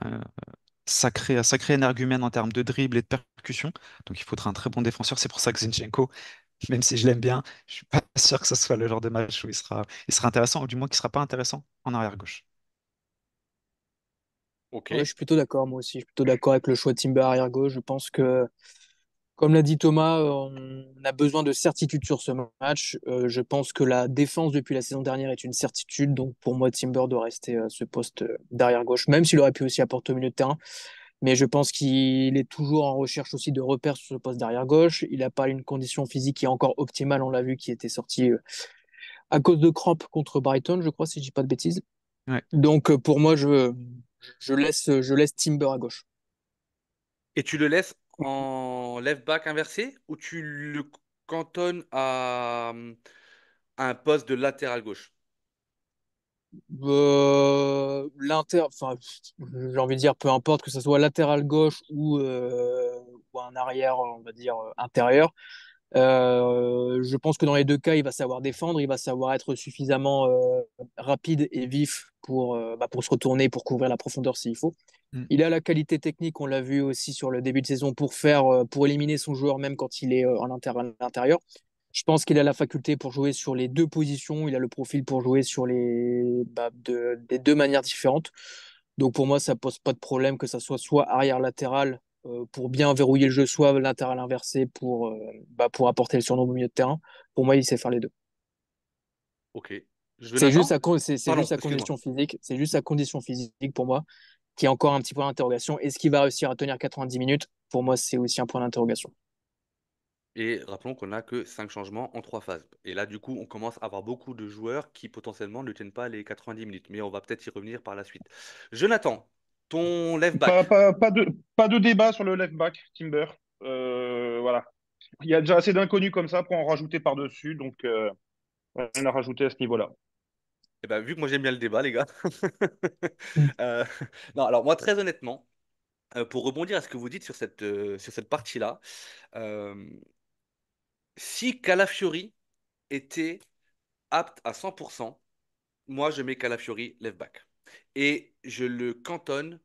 sacré énergumène en termes de dribble et de percussion. Donc il faudra un très bon défenseur. C'est pour ça que Zinchenko, même si je l'aime bien, je suis pas sûr que ce soit le genre de match où il sera intéressant, ou du moins qu'il ne sera pas intéressant en arrière-gauche. Ok. Ouais, je suis plutôt d'accord, moi aussi. Je suis plutôt d'accord avec le choix de Timber arrière gauche. Je pense que, comme l'a dit Thomas, on a besoin de certitude sur ce match. Je pense que la défense depuis la saison dernière est une certitude. Donc, pour moi, Timber doit rester à ce poste d'arrière gauche, même s'il aurait pu aussi apporter au milieu de terrain. Mais je pense qu'il est toujours en recherche aussi de repères sur ce poste d'arrière gauche. Il n'a pas une condition physique qui est encore optimale, on l'a vu, qui était sortie à cause de crampes contre Brighton, je crois, si je dis pas de bêtises. Ouais. Donc pour moi, je laisse Timber à gauche. Et tu le laisses en left back inversé ou tu le cantonnes à un poste de latéral gauche? Enfin, j'ai envie de dire, peu importe que ce soit latéral gauche ou un arrière, on va dire, intérieur. Je pense que dans les deux cas, il va savoir défendre, il va savoir être suffisamment rapide et vif pour se retourner, pour couvrir la profondeur s'il faut. Mm. Il a la qualité technique, on l'a vu aussi sur le début de saison, pour éliminer son joueur même quand il est à l'intérieur. Je pense qu'il a la faculté pour jouer sur les deux positions, il a le profil pour jouer des deux manières différentes. Donc pour moi, ça pose pas de problème que ça soit arrière latéral pour bien verrouiller le jeu, soit latéral inversé pour apporter le surnom au milieu de terrain. Pour moi, il sait faire les deux. Ok. C'est juste Jonathan? juste Pardon, sa excuse-moi. condition physique. C'est juste sa condition physique pour moi qui est encore un petit point d'interrogation. Est-ce qu'il va réussir à tenir 90 minutes? Pour moi, c'est aussi un point d'interrogation. Et rappelons qu'on n'a que 5 changements en 3 phases. Et là, du coup, on commence à avoir beaucoup de joueurs qui potentiellement ne tiennent pas les 90 minutes. Mais on va peut-être y revenir par la suite. Jonathan, ton left Pas, back. pas, pas de débat sur le left back, Timber. Voilà. Il y a déjà assez d'inconnus comme ça pour en rajouter par-dessus, donc rien à rajouter à ce niveau-là. Eh ben, vu que moi j'aime bien le débat, les gars. Mm. euh, non, alors moi, très honnêtement, pour rebondir à ce que vous dites sur cette partie-là, euh, si Calafiori était apte à 100%, moi je mets Calafiori left back. Et je le cantonne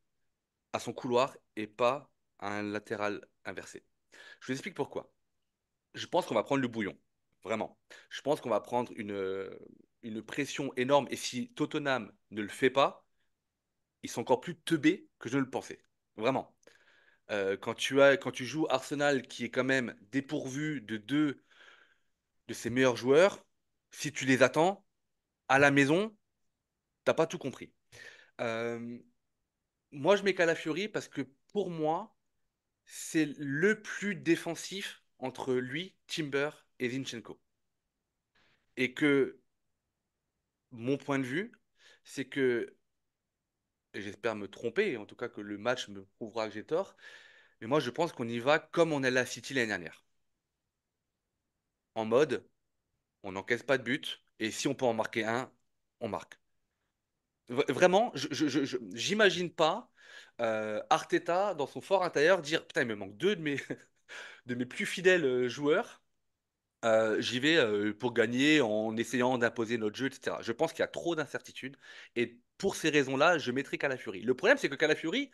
à son couloir et pas à un latéral inversé. Je vous explique pourquoi. Je pense qu'on va prendre le bouillon. Vraiment. Je pense qu'on va prendre une pression énorme. Et si Tottenham ne le fait pas, ils sont encore plus teubés que je ne le pensais. Vraiment. Quand tu joues Arsenal, qui est quand même dépourvu de deux de ses meilleurs joueurs, si tu les attends à la maison, t'as pas tout compris. Euh, Moi, je mets Calafiori parce que pour moi, c'est le plus défensif entre lui, Timber et Zinchenko. Et que mon point de vue, c'est que, et j'espère me tromper, en tout cas que le match me prouvera que j'ai tort, mais moi je pense qu'on y va comme on est à la City l'année dernière. En mode, on n'encaisse pas de but, et si on peut en marquer un, on marque. Vraiment, j'imagine pas Arteta dans son fort intérieur dire, putain, il me manque deux de mes plus fidèles joueurs. J'y vais pour gagner en essayant d'imposer notre jeu, etc. Je pense qu'il y a trop d'incertitudes. Et pour ces raisons-là, je mettrai Calafiori. Le problème, c'est que Calafiori,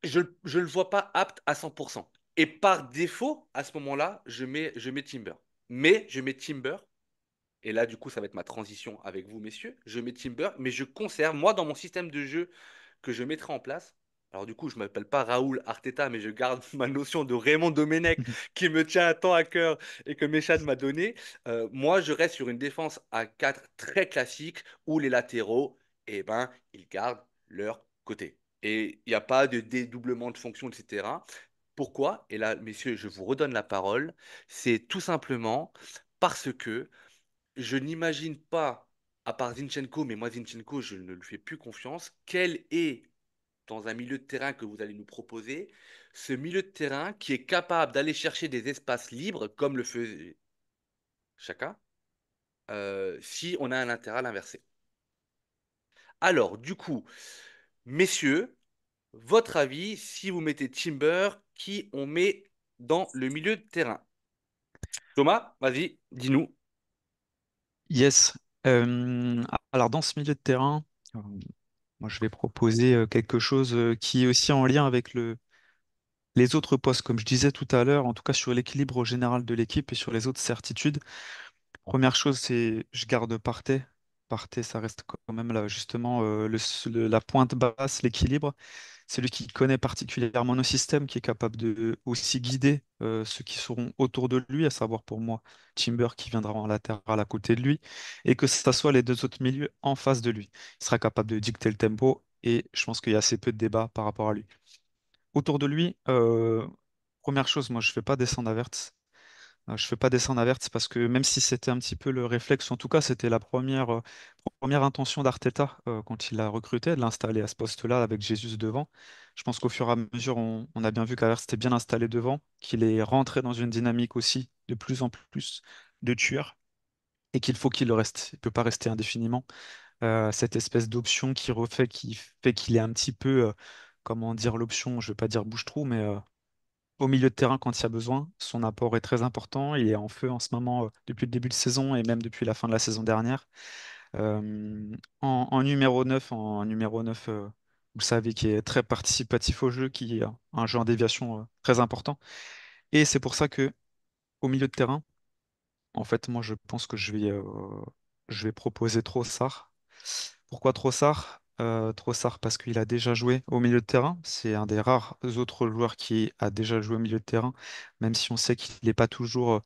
je ne le vois pas apte à 100%. Et par défaut, à ce moment-là, je mets Timber. Mais je mets Timber. Et là, du coup, ça va être ma transition avec vous, messieurs. Je mets Timber, mais je conserve, moi, dans mon système de jeu que je mettrai en place. Alors, du coup, je ne m'appelle pas Raoul Arteta, mais je garde ma notion de Raymond Domenech qui me tient tant à cœur et que Méchad m'a donné. Moi, je reste sur une défense à 4 très classique où les latéraux, eh ben, ils gardent leur côté. Et il n'y a pas de dédoublement de fonction, etc. Pourquoi? Et là, messieurs, je vous redonne la parole. C'est tout simplement parce que je n'imagine pas, à part Zinchenko, mais moi Zinchenko, je ne lui fais plus confiance, quel est, dans un milieu de terrain que vous allez nous proposer, ce milieu de terrain qui est capable d'aller chercher des espaces libres, comme le faisait chacun, si on a un latéral inversé. Alors, du coup, messieurs, votre avis, si vous mettez Timber, qui on met dans le milieu de terrain? Thomas, vas-y, dis-nous. Yes. Alors, dans ce milieu de terrain, euh, moi, je vais proposer quelque chose qui est aussi en lien avec les autres postes, comme je disais tout à l'heure, en tout cas sur l'équilibre général de l'équipe et sur les autres certitudes. Première chose, c'est je garde Partey. Partey, ça reste quand même là, justement la pointe basse, l'équilibre. C'est lui qui connaît particulièrement nos systèmes, qui est capable de aussi guider ceux qui seront autour de lui, à savoir pour moi Timber qui viendra en latéral à côté de lui, et que ce soit les deux autres milieux en face de lui. Il sera capable de dicter le tempo, et je pense qu'il y a assez peu de débat par rapport à lui. Autour de lui, première chose, moi je ne fais pas descendre Havertz. Je fais pas descendre Havertz parce que même si c'était un petit peu le réflexe, en tout cas, c'était la première intention d'Arteta quand il l'a recruté, de l'installer à ce poste-là avec Jesus devant. Je pense qu'au fur et à mesure, on a bien vu qu'Havertz était bien installé devant, qu'il est rentré dans une dynamique aussi de plus en plus de tueur et qu'il faut qu'il le reste. Il peut pas rester indéfiniment. Cette espèce d'option qui fait qu'il est un petit peu, comment dire, l'option, je vais pas dire bouche-trou, mais au milieu de terrain quand il y a besoin. Son apport est très important. Il est en feu en ce moment depuis le début de saison et même depuis la fin de la saison dernière. En numéro 9, vous savez, qui est très participatif au jeu, qui a un jeu en déviation très important. Et c'est pour ça que au milieu de terrain, en fait, moi, je pense que je vais proposer Trossard. Pourquoi Trossard? Trossard parce qu'il a déjà joué au milieu de terrain. C'est un des rares autres joueurs qui a déjà joué au milieu de terrain, même si on sait qu'il n'est pas toujours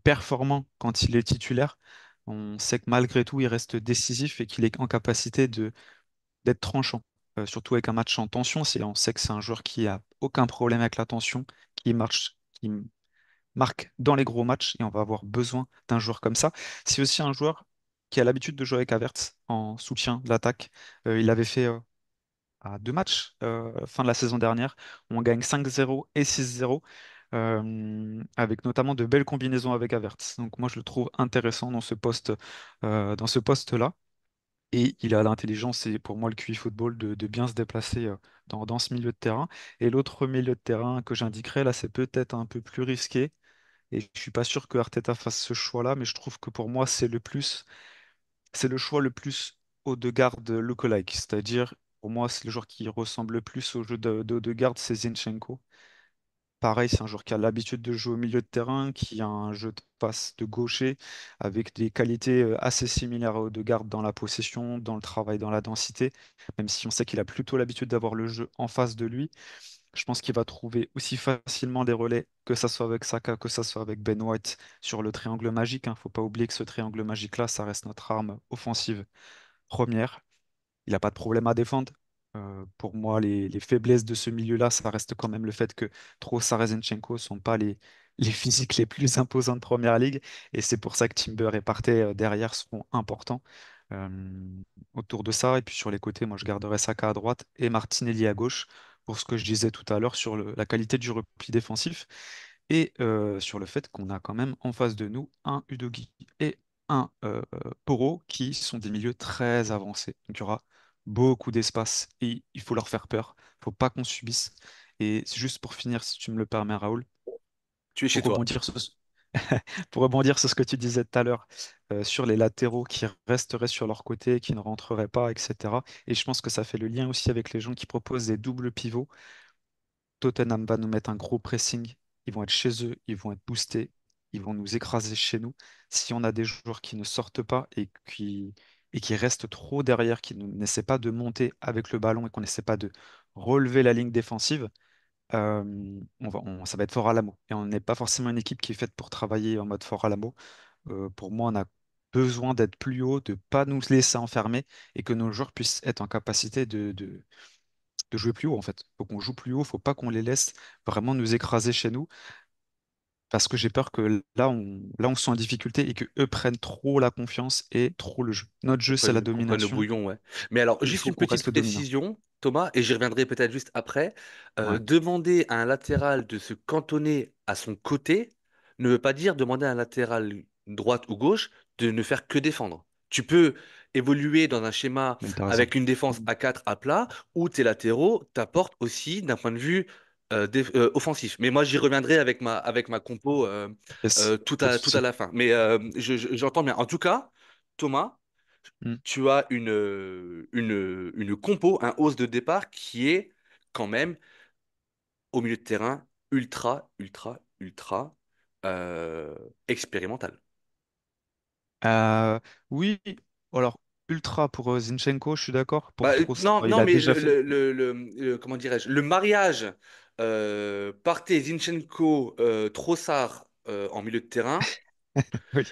performant quand il est titulaire. On sait que malgré tout, il reste décisif et qu'il est en capacité d'être tranchant. Surtout avec un match en tension, on sait que c'est un joueur qui a aucun problème avec la tension, qui marque dans les gros matchs et on va avoir besoin d'un joueur comme ça. C'est aussi un joueur qui a l'habitude de jouer avec Havertz en soutien de l'attaque. Il l'avait fait à 2 matchs fin de la saison dernière. On gagne 5-0 et 6-0 avec notamment de belles combinaisons avec Havertz. Donc moi je le trouve intéressant dans ce poste-là. Et il a l'intelligence et pour moi le QI football de bien se déplacer dans ce milieu de terrain. Et l'autre milieu de terrain que j'indiquerai là, c'est peut-être un peu plus risqué. Et je suis pas sûr que Arteta fasse ce choix-là, mais je trouve que pour moi, c'est le choix le plus Odegaard lookalike. C'est-à-dire, pour moi, c'est le joueur qui ressemble le plus au jeu d'Odegaard, c'est Zinchenko. Pareil, c'est un joueur qui a l'habitude de jouer au milieu de terrain, qui a un jeu de passe de gaucher, avec des qualités assez similaires à Odegaard dans la possession, dans le travail, dans la densité, même si on sait qu'il a plutôt l'habitude d'avoir le jeu en face de lui. Je pense qu'il va trouver aussi facilement des relais, que ça soit avec Saka, que ça soit avec Ben White, sur le triangle magique. Faut pas oublier que ce triangle magique-là, ça reste notre arme offensive première. Il n'a pas de problème à défendre. Pour moi, les faiblesses de ce milieu-là, ça reste quand même le fait que Trossard et Zinchenko ne sont pas les physiques les plus imposants de Première Ligue. Et c'est pour ça que Timber et Partey derrière seront importants euh, autour de ça. Et puis sur les côtés, moi, je garderai Saka à droite et Martinelli à gauche pour ce que je disais tout à l'heure sur la qualité du repli défensif et sur le fait qu'on a quand même en face de nous un Udogie et un Poro qui sont des milieux très avancés. Donc il y aura beaucoup d'espace et il faut leur faire peur. Il faut pas qu'on subisse. Et c'est juste pour finir, si tu me le permets, Raoul, Tu es chez pour toi. rebondir sur, pour rebondir sur ce que tu disais tout à l'heure, sur les latéraux qui resteraient sur leur côté, qui ne rentreraient pas, etc. Et je pense que ça fait le lien aussi avec les gens qui proposent des doubles pivots. Tottenham va nous mettre un gros pressing. Ils vont être chez eux, ils vont être boostés, ils vont nous écraser chez nous. Si on a des joueurs qui ne sortent pas et qui restent trop derrière, qui n'essaient pas de monter avec le ballon et qu'on n'essaie pas de relever la ligne défensive, ça va être fort à l'amo. Et on n'est pas forcément une équipe qui est faite pour travailler en mode fort à l'amo. Pour moi, on a besoin d'être plus haut, de ne pas nous laisser enfermer et que nos joueurs puissent être en capacité de jouer plus haut en fait. Faut qu'on joue plus haut, faut pas qu'on les laisse vraiment nous écraser chez nous, parce que j'ai peur que là on se sent en difficulté et que eux prennent trop la confiance et trop le jeu. Notre jeu, c'est la Qu'on prenne le domination. bouillon, ouais. Mais alors, Il juste faut une qu'on petite reste dominant. précision, Thomas, et j'y reviendrai peut-être juste après. Ouais, Demander à un latéral de se cantonner à son côté ne veut pas dire demander à un latéral droite ou gauche de ne faire que défendre. Tu peux évoluer dans un schéma mais t'as raison. avec une défense à 4 à plat, où tes latéraux t'apportent aussi d'un point de vue offensif. Mais moi, j'y reviendrai avec ma compo Yes, pas de tout à souci. la fin. Mais j'entends bien. En tout cas, Thomas, Hmm. tu as une compo, un hausse de départ qui est quand même au milieu de terrain ultra euh, expérimental. Euh, oui, alors ultra pour Zinchenko, je suis d'accord. Pour Trossard, Non, il non, a mais déjà fait. comment dirais-je, le mariage Partey, Zinchenko, Trossard en milieu de terrain, Oui.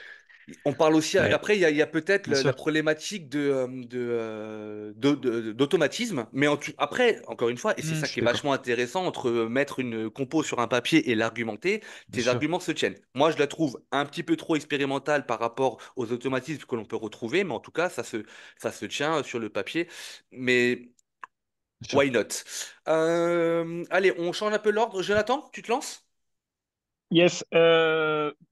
On parle aussi, Ouais, après, il y a peut-être bien la sûr. problématique d'automatisme, mais après, encore une fois, et c'est ça Je qui suis est d'accord. vachement intéressant entre mettre une compo sur un papier et l'argumenter, Bien tes sûr. arguments se tiennent. Moi, je la trouve un petit peu trop expérimentale par rapport aux automatismes que l'on peut retrouver, mais en tout cas, ça se tient sur le papier. Mais Bien sûr. why not? Allez, on change un peu l'ordre. Jonathan, tu te lances? Yes.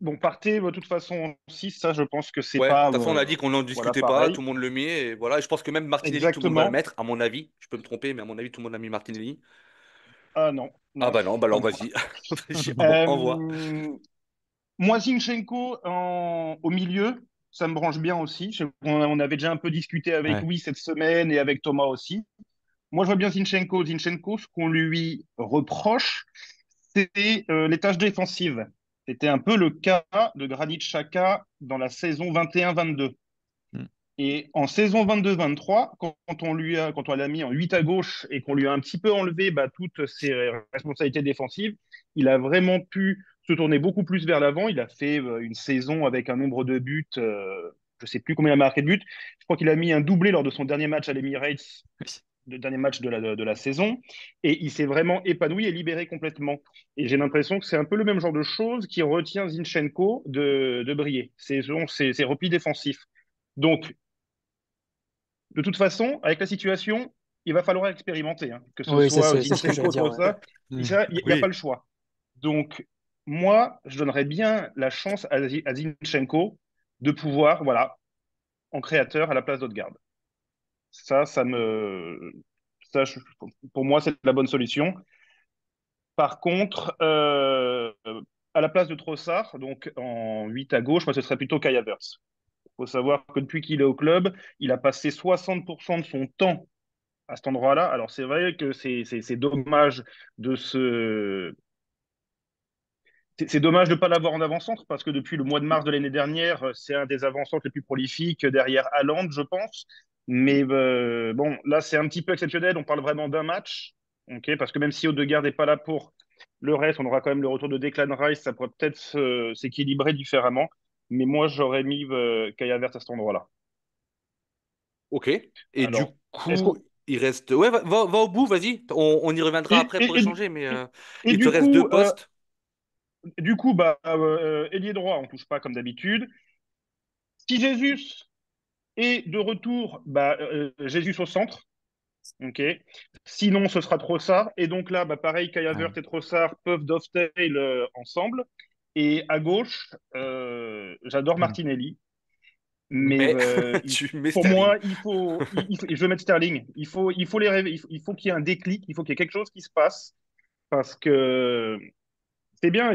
Bon, partez, de toute façon, 6, ça, je pense que c'est Ouais, de toute pas. façon, on a dit qu'on n'en Voilà, discutait pas, tout pareil. le monde le met, et voilà. Et je pense que même Martinelli, tout le monde va le Exactement. mettre, à mon avis. Je peux me tromper, mais à mon avis, tout le monde a mis Martinelli. Ah non, Ah non, bah non, bah alors non, non. vas-y. Vas-y, envoie. Euh, Moi, Zinchenko au milieu, ça me branche bien aussi. On avait déjà un peu discuté avec Ouais. Louis cette semaine et avec Thomas aussi. Moi, je vois bien Zinchenko. Zinchenko, ce qu'on lui reproche, c'est les tâches défensives. C'était un peu le cas de Granit Xhaka dans la saison 21-22. Mm. Et en saison 22-23, quand on l'a mis en 8 à gauche et qu'on lui a un petit peu enlevé toutes ses responsabilités défensives, il a vraiment pu se tourner beaucoup plus vers l'avant. Il a fait une saison avec un nombre de buts, je ne sais plus combien il a marqué de buts. Je crois qu'il a mis un doublé lors de son dernier match à l'Emirates, Oui. le dernier match de la saison. Et il s'est vraiment épanoui et libéré complètement. Et j'ai l'impression que c'est un peu le même genre de choses qui retient Zinchenko de briller. C'est ses replis défensifs. Donc, de toute façon, avec la situation, il va falloir expérimenter, hein. Que ce Oui, soit c'est ce que j'allais Zinchenko, dire. tout Ouais. ça, il Mm. n'y a pas Oui. le choix. Donc, moi, je donnerais bien la chance à Zinchenko de pouvoir, voilà, en créateur à la place d'Odegaard. Ça me, ça, je- pour moi, c'est la bonne solution. Par contre, à la place de Trossard, donc en 8 à gauche, moi, ce serait plutôt Kai Havertz. Il faut savoir que depuis qu'il est au club, il a passé 60% de son temps à cet endroit-là. Alors c'est vrai que c'est dommage de se c'est dommage de ne pas l'avoir en avant-centre parce que depuis le mois de mars de l'année dernière, c'est un des avant-centres les plus prolifiques derrière Haaland, je pense. Mais bon, là, c'est un petit peu exceptionnel. On parle vraiment d'un match. Ok, parce que même si Odegaard n'est pas là pour le reste, on aura quand même le retour de Declan Rice. Ça pourrait peut-être s'équilibrer différemment. Mais moi, j'aurais mis Kai Havertz à cet endroit-là. Ok. Et du Alors, est-ce coup, qu'on. il reste. Ouais, va au bout, vas-y. On y reviendra Et, après pour et, et, échanger, mais et, et il te du reste deux coup, postes. ailier droit, on touche pas comme d'habitude. Si Jesus est de retour, Jesus au centre. Ok. Sinon, ce sera Trossard. Et donc là, pareil, Kai Ouais. Havertz et Trossard peuvent dovetail ensemble. Et à gauche, j'adore Mm. Martinelli. Mais Mais tu mets pour Sterling. moi, je vais mettre Sterling. Il faut les rêver. Il faut qu'il y ait un déclic. Il faut qu'il y ait quelque chose qui se passe. Parce que c'est bien.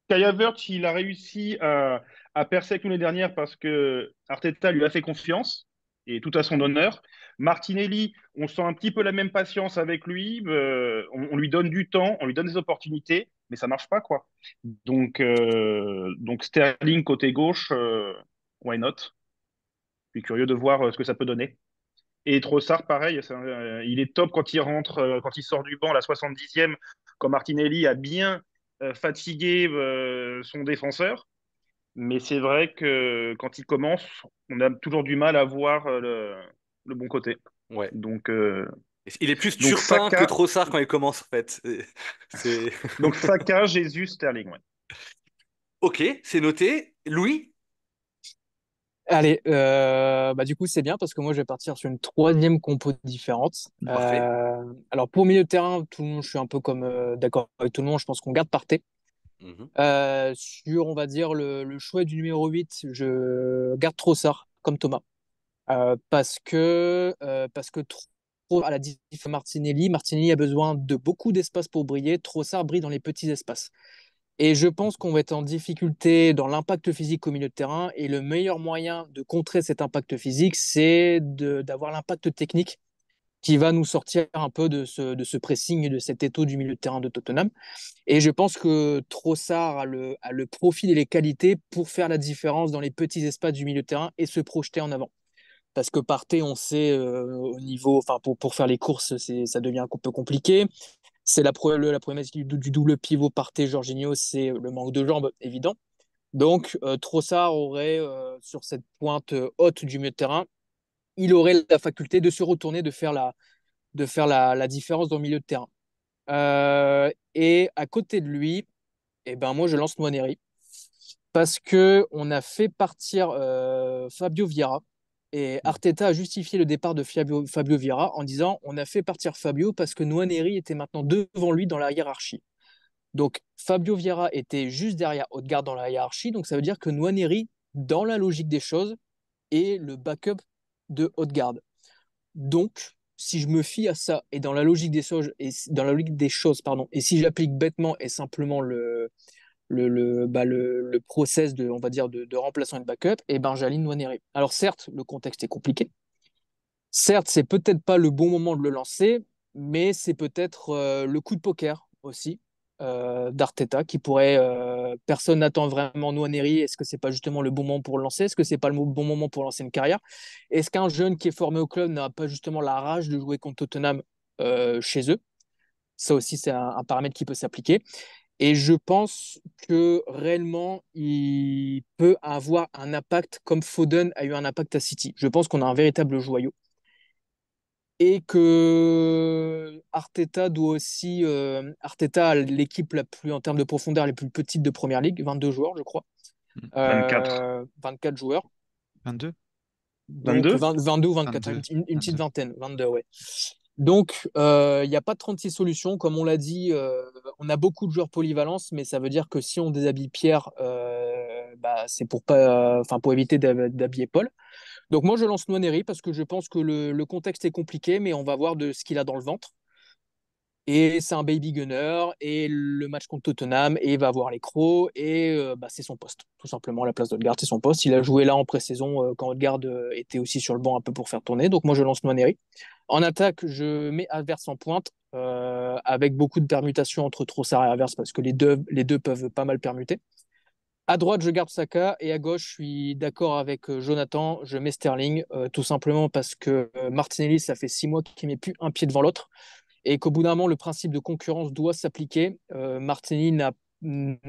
Kai Havertz, il a réussi à percer avec nous l'année dernière parce que Arteta lui a fait confiance et tout à son honneur. Martinelli, on sent un petit peu la même patience avec lui. On lui donne du temps, on lui donne des opportunités, mais ça marche pas, quoi. Donc Sterling côté gauche, why not? Je suis curieux de voir ce que ça peut donner. Et Trossard, pareil, il est top quand il rentre, quand il sort du banc à la 70e, quand Martinelli a bien fatigué son défenseur. Mais c'est vrai que quand il commence, on a toujours du mal à voir le bon côté. Ouais. Donc, Il est plus donc Turpin que Saka, Trossard quand il commence, en fait. C'est. donc Saka, Jesus, Sterling. Ouais. Ok, c'est noté. Louis? Allez, du coup c'est bien parce que moi je vais partir sur une troisième compo différente. Parfait. Alors pour milieu de terrain, tout le monde, je suis un peu comme d'accord avec tout le monde. Je pense qu'on garde Partey. Mhm. Sur on va dire le choix du numéro 8, je garde Trossard comme Thomas. Parce que trop à la différence de Martinelli, Martinelli a besoin de beaucoup d'espace pour briller. Trossard brille dans les petits espaces. Et je pense qu'on va être en difficulté dans l'impact physique au milieu de terrain. Et le meilleur moyen de contrer cet impact physique, c'est d'avoir l'impact technique qui va nous sortir un peu de ce pressing et de cet étau du milieu de terrain de Tottenham. Et je pense que Trossard a le profil et les qualités pour faire la différence dans les petits espaces du milieu de terrain et se projeter en avant. Parce que Partey, on sait, au niveau, enfin, pour faire les courses, ça devient un peu compliqué. C'est la problématique du double pivot Partey Jorginho, c'est le manque de jambes évident. Donc, Trossard aurait, sur cette pointe haute du milieu de terrain, il aurait la faculté de se retourner, de faire la différence dans le milieu de terrain. Et à côté de lui, eh ben, moi, je lance Nwaneri parce que on a fait partir Fabio Vieira et Arteta a justifié le départ de Fabio Vieira en disant on a fait partir Fabio parce que Nwaneri était maintenant devant lui dans la hiérarchie. Donc Fabio Vieira était juste derrière Odegaard dans la hiérarchie, donc ça veut dire que Nwaneri, dans la logique des choses, est le backup de Odegaard. Donc, si je me fie à ça et dans la logique des choses, pardon, et si j'applique bêtement et simplement le process de, on va dire, de remplaçant et de backup, et ben j'aligne Nwaneri. Alors certes, le contexte est compliqué. Certes, c'est peut-être pas le bon moment de le lancer, mais c'est peut-être le coup de poker aussi d'Arteta qui pourrait. Personne n'attend vraiment Nwaneri. Est-ce que c'est pas justement le bon moment pour le lancer? Est-ce que c'est pas le bon moment pour lancer une carrière? Est-ce qu'un jeune qui est formé au club n'a pas justement la rage de jouer contre Tottenham chez eux? Ça aussi, c'est un paramètre qui peut s'appliquer. Et je pense que réellement, il peut avoir un impact comme Foden a eu un impact à City. Je pense qu'on a un véritable joyau. Et que Arteta doit aussi. Arteta a l'équipe la plus, en termes de profondeur, les plus petites de Première Ligue, 22 joueurs, je crois. 24. 24 joueurs. 22? Donc 22? 22 ou 24, 22. une petite 22. vingtaine, 22, ouais. Donc, il n'y a pas 36 solutions. Comme on l'a dit, on a beaucoup de joueurs polyvalence, mais ça veut dire que si on déshabille Pierre, bah, c'est pour pas, enfin, pour éviter d'habiller Paul. Donc moi, je lance Nwaneri parce que je pense que le contexte est compliqué, mais on va voir de ce qu'il a dans le ventre. Et c'est un baby gunner, et le match contre Tottenham, et il va avoir les crocs, et bah, c'est son poste. Tout simplement, à la place d'Odegaard, c'est son poste. Il a joué là en pré-saison quand Odegaard était aussi sur le banc un peu pour faire tourner. Donc moi, je lance Nwaneri. En attaque, je mets Havertz en pointe, avec beaucoup de permutations entre Trossard et Havertz, parce que les deux peuvent pas mal permuter. À droite, je garde Saka, et à gauche, je suis d'accord avec Jonathan, je mets Sterling, tout simplement parce que Martinelli, ça fait 6 mois qu'il met plus un pied devant l'autre, et qu'au bout d'un moment, le principe de concurrence doit s'appliquer. Martinelli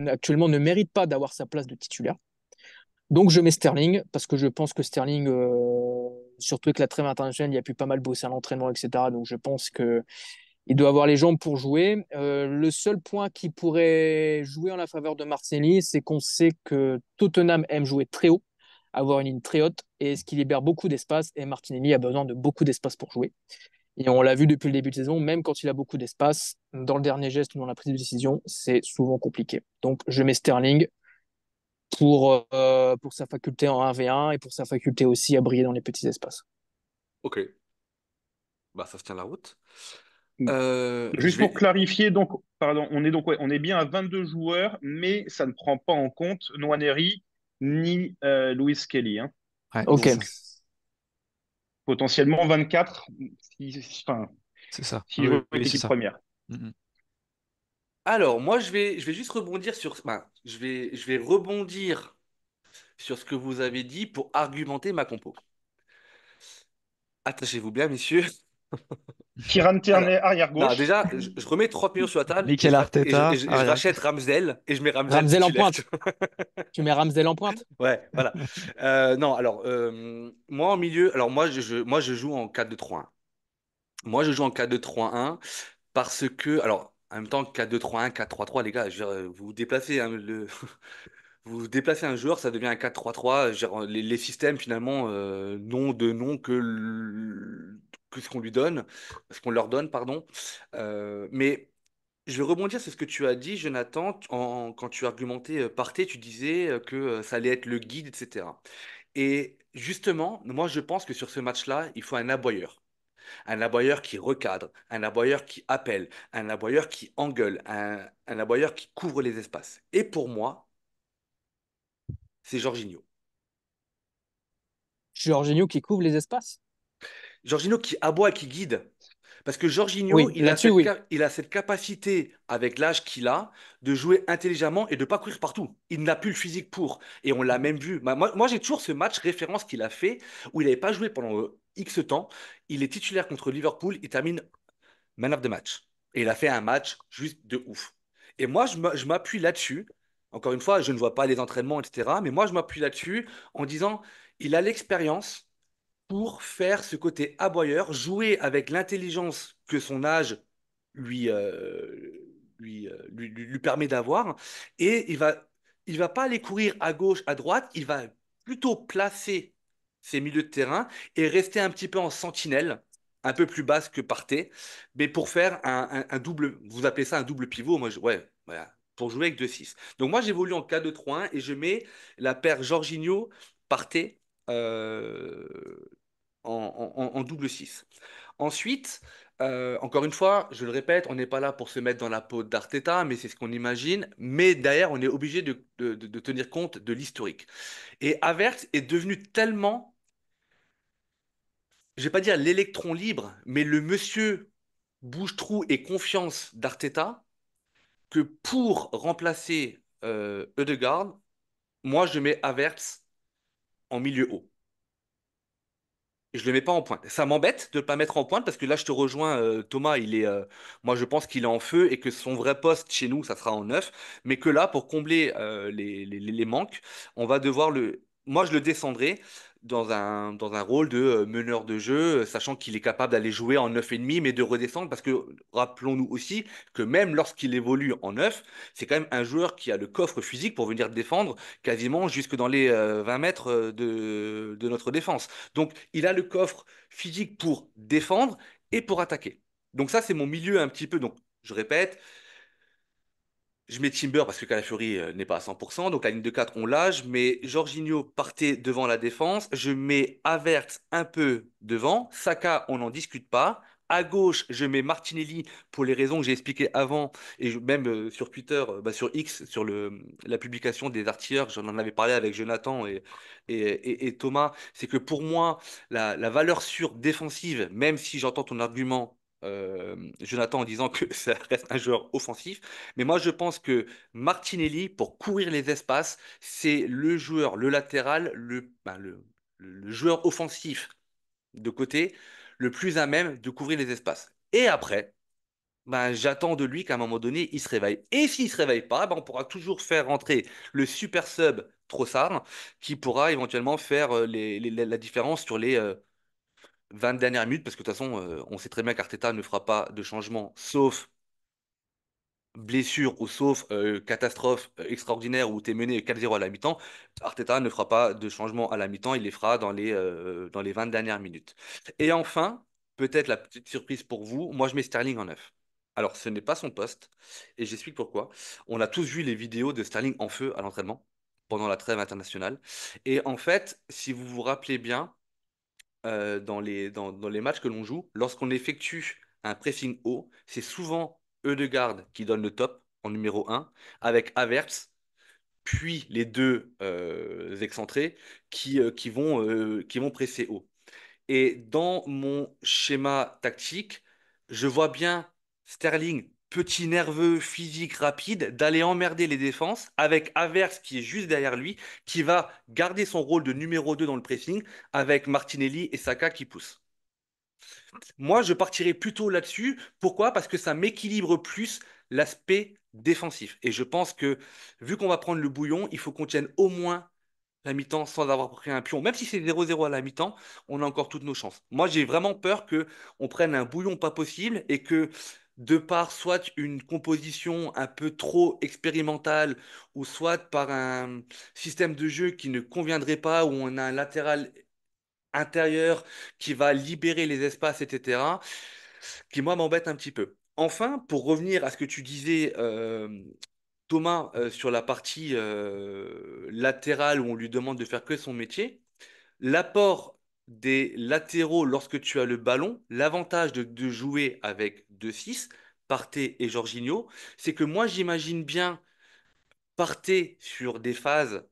actuellement ne mérite pas d'avoir sa place de titulaire. Donc je mets Sterling, parce que je pense que Sterling, surtout avec la trêve internationale, il a pu pas mal bosser à l'entraînement, etc. Donc je pense que il doit avoir les jambes pour jouer. Le seul point qui pourrait jouer en la faveur de Martinelli, c'est qu'on sait que Tottenham aime jouer très haut, avoir une ligne très haute, et ce qui libère beaucoup d'espace. Et Martinelli a besoin de beaucoup d'espace pour jouer. Et on l'a vu depuis le début de saison, même quand il a beaucoup d'espace, dans le dernier geste ou dans la prise de décision, c'est souvent compliqué. Donc je mets Sterling pour sa faculté en 1v1 et pour sa faculté aussi à briller dans les petits espaces. Ok, bah ça se tient la route. Je Juste pour vais. clarifier, donc, pardon, on est bien à 22 joueurs, mais ça ne prend pas en compte Nwaneri ni Louis Kelly, hein. Ouais, Ok. c'est Donc, ça. potentiellement 24 enfin, C'est ça. si je Oui, veux oui, c'est l'équipe ça. première. Mhm. Alors, moi, je vais juste rebondir sur. Enfin, je vais rebondir sur ce que vous avez dit pour argumenter ma compo. Attachez-vous bien, messieurs. Kieran Alors, Tierney, arrière non, gauche. déjà, je remets 30 millions sur la table et Mikel je, ra- et je, et Arteta, je- et je arrière. rachète Ramsdale et je mets Ramsdale Ramsdale en titulaire. pointe. Tu mets Ramsdale en pointe. Ouais, voilà. Non, alors, moi en milieu, alors moi je joue en 4-2-3-1. Moi je joue en 4-2-3-1 parce que, alors, en même temps, 4-2-3-1, 4-3-3, les gars, vous vous déplacez, hein, vous déplacez un joueur, ça devient un 4-3-3. Les systèmes, finalement, n'ont de nom que ce qu'on lui donne, ce qu'on leur donne, pardon. Mais je vais rebondir sur ce que tu as dit, Jonathan, quand tu argumentais Partey, tu disais que ça allait être le guide, etc. Et justement, moi, je pense que sur ce match-là, il faut un aboyeur. Un aboyeur qui recadre, un aboyeur qui appelle, un aboyeur qui engueule, un aboyeur qui couvre les espaces. Et pour moi, c'est Jorginho. Jorginho qui couvre les espaces. Jorginho qui aboie, qui guide. Parce que Jorginho, Oui, là-dessus, oui. il a cette capacité, avec l'âge qu'il a, de jouer intelligemment et de pas courir partout. Il n'a plus le physique pour. Et on l'a même vu. Moi, j'ai toujours ce match référence qu'il a fait, où il n'avait pas joué pendant X temps. Il est titulaire contre Liverpool, il termine man of the match. Et il a fait un match juste de ouf. Et moi, je m'appuie là-dessus Encore une fois, je ne vois pas les entraînements, etc. Mais moi, je m'appuie là-dessus en disant, il a l'expérience pour faire ce côté aboyeur, jouer avec l'intelligence que son âge lui, lui permet d'avoir. Et il va pas aller courir à gauche, à droite, il va plutôt placer ses milieux de terrain et rester un petit peu en sentinelle, un peu plus basse que Partey, mais pour faire un double, vous appelez ça un double pivot, moi, ouais, voilà, pour jouer avec 2-6. Donc moi, j'évolue en 4-2-3-1 et je mets la paire Jorginho-Partey en double 6. Ensuite, encore une fois, je le répète, on n'est pas là pour se mettre dans la peau d'Arteta, mais c'est ce qu'on imagine. Mais derrière, on est obligé de tenir compte de l'historique. Et Havertz est devenu tellement, je vais pas dire l'électron libre, mais le monsieur bouge-trou et confiance d'Arteta, que pour remplacer Ødegaard, moi je mets Havertz en milieu haut. Et je le mets pas en pointe. Ça m'embête de ne pas mettre en pointe parce que là, je te rejoins, Thomas. Moi, je pense qu'il est en feu et que son vrai poste chez nous, ça sera en neuf. Mais que là, pour combler les manques, on va devoir le. Moi, je le descendrai dans un rôle de meneur de jeu, sachant qu'il est capable d'aller jouer en 9,5, mais de redescendre. Parce que rappelons-nous aussi que même lorsqu'il évolue en 9, c'est quand même un joueur qui a le coffre physique pour venir défendre quasiment jusque dans les 20 mètres de notre défense. Donc, il a le coffre physique pour défendre et pour attaquer. Donc ça, c'est mon milieu un petit peu. Donc, je répète, je mets Timber parce que Calafiori n'est pas à 100%. Donc la ligne de 4, on lâche. Mais Jorginho partait devant la défense. Je mets Havertz un peu devant. Saka, on n'en discute pas. À gauche, je mets Martinelli pour les raisons que j'ai expliquées avant. Et même sur Twitter, sur X, sur la publication des artilleurs, j'en en avais parlé avec Jonathan et Thomas. C'est que pour moi, la valeur sûre défensive, même si j'entends ton argument, Jonathan, en disant que ça reste un joueur offensif, mais moi, je pense que Martinelli, pour courir les espaces, c'est le joueur, le latéral, le joueur offensif de côté, le plus à même de couvrir les espaces. Et après, j'attends de lui qu'à un moment donné, il se réveille. Et s'il se réveille pas, on pourra toujours faire rentrer le super sub Trossard, qui pourra éventuellement faire la différence sur les 20 dernières minutes, parce que de toute façon, on sait très bien qu'Arteta ne fera pas de changement, sauf blessure ou sauf catastrophe extraordinaire où tu es mené 4-0 à la mi-temps, Arteta ne fera pas de changement à la mi-temps, il les fera dans les 20 dernières minutes. Et enfin, peut-être la petite surprise pour vous, moi je mets Sterling en neuf. Alors ce n'est pas son poste, et j'explique pourquoi. On a tous vu les vidéos de Sterling en feu à l'entraînement pendant la trêve internationale. Et en fait, si vous vous rappelez bien, dans les matchs que l'on joue, lorsqu'on effectue un pressing haut, c'est souvent Ødegaard qui donne le top en numéro un, avec Havertz, puis les deux excentrés qui vont presser haut. Et dans mon schéma tactique, je vois bien Sterling, petit nerveux, physique, rapide, d'aller emmerder les défenses avec Havertz qui est juste derrière lui, qui va garder son rôle de numéro 2 dans le pressing avec Martinelli et Saka qui poussent. Moi, je partirais plutôt là-dessus. Pourquoi? Parce que ça m'équilibre plus l'aspect défensif. Et je pense que vu qu'on va prendre le bouillon, il faut qu'on tienne au moins la mi-temps sans avoir pris un pion. Même si c'est 0-0 à la mi-temps, on a encore toutes nos chances. Moi, j'ai vraiment peur que on prenne un bouillon pas possible et que de par soit une composition un peu trop expérimentale ou soit par un système de jeu qui ne conviendrait pas, où on a un latéral intérieur qui va libérer les espaces, etc., qui moi m'embête un petit peu. Enfin, pour revenir à ce que tu disais, Thomas, sur la partie latérale où on lui demande de faire que son métier, l'apport des latéraux lorsque tu as le ballon, l'avantage de jouer avec 2-6, Partey et Jorginho, c'est que moi j'imagine bien Partey sur des phases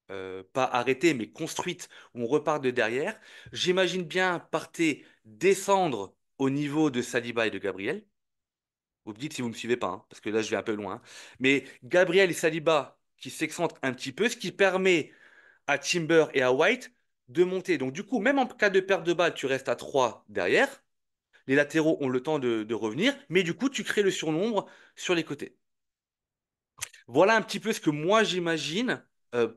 pas arrêtées mais construites où on repart de derrière. J'imagine bien Partey descendre au niveau de Saliba et de Gabriel. Vous me dites si vous ne me suivez pas, hein, parce que là, je vais un peu loin. Mais Gabriel et Saliba qui s'excentrent un petit peu, ce qui permet à Timber et à White de monter. Donc, du coup, même en cas de perte de balle, tu restes à 3 derrière. Les latéraux ont le temps de revenir, mais du coup, tu crées le surnombre sur les côtés. Voilà un petit peu ce que moi j'imagine,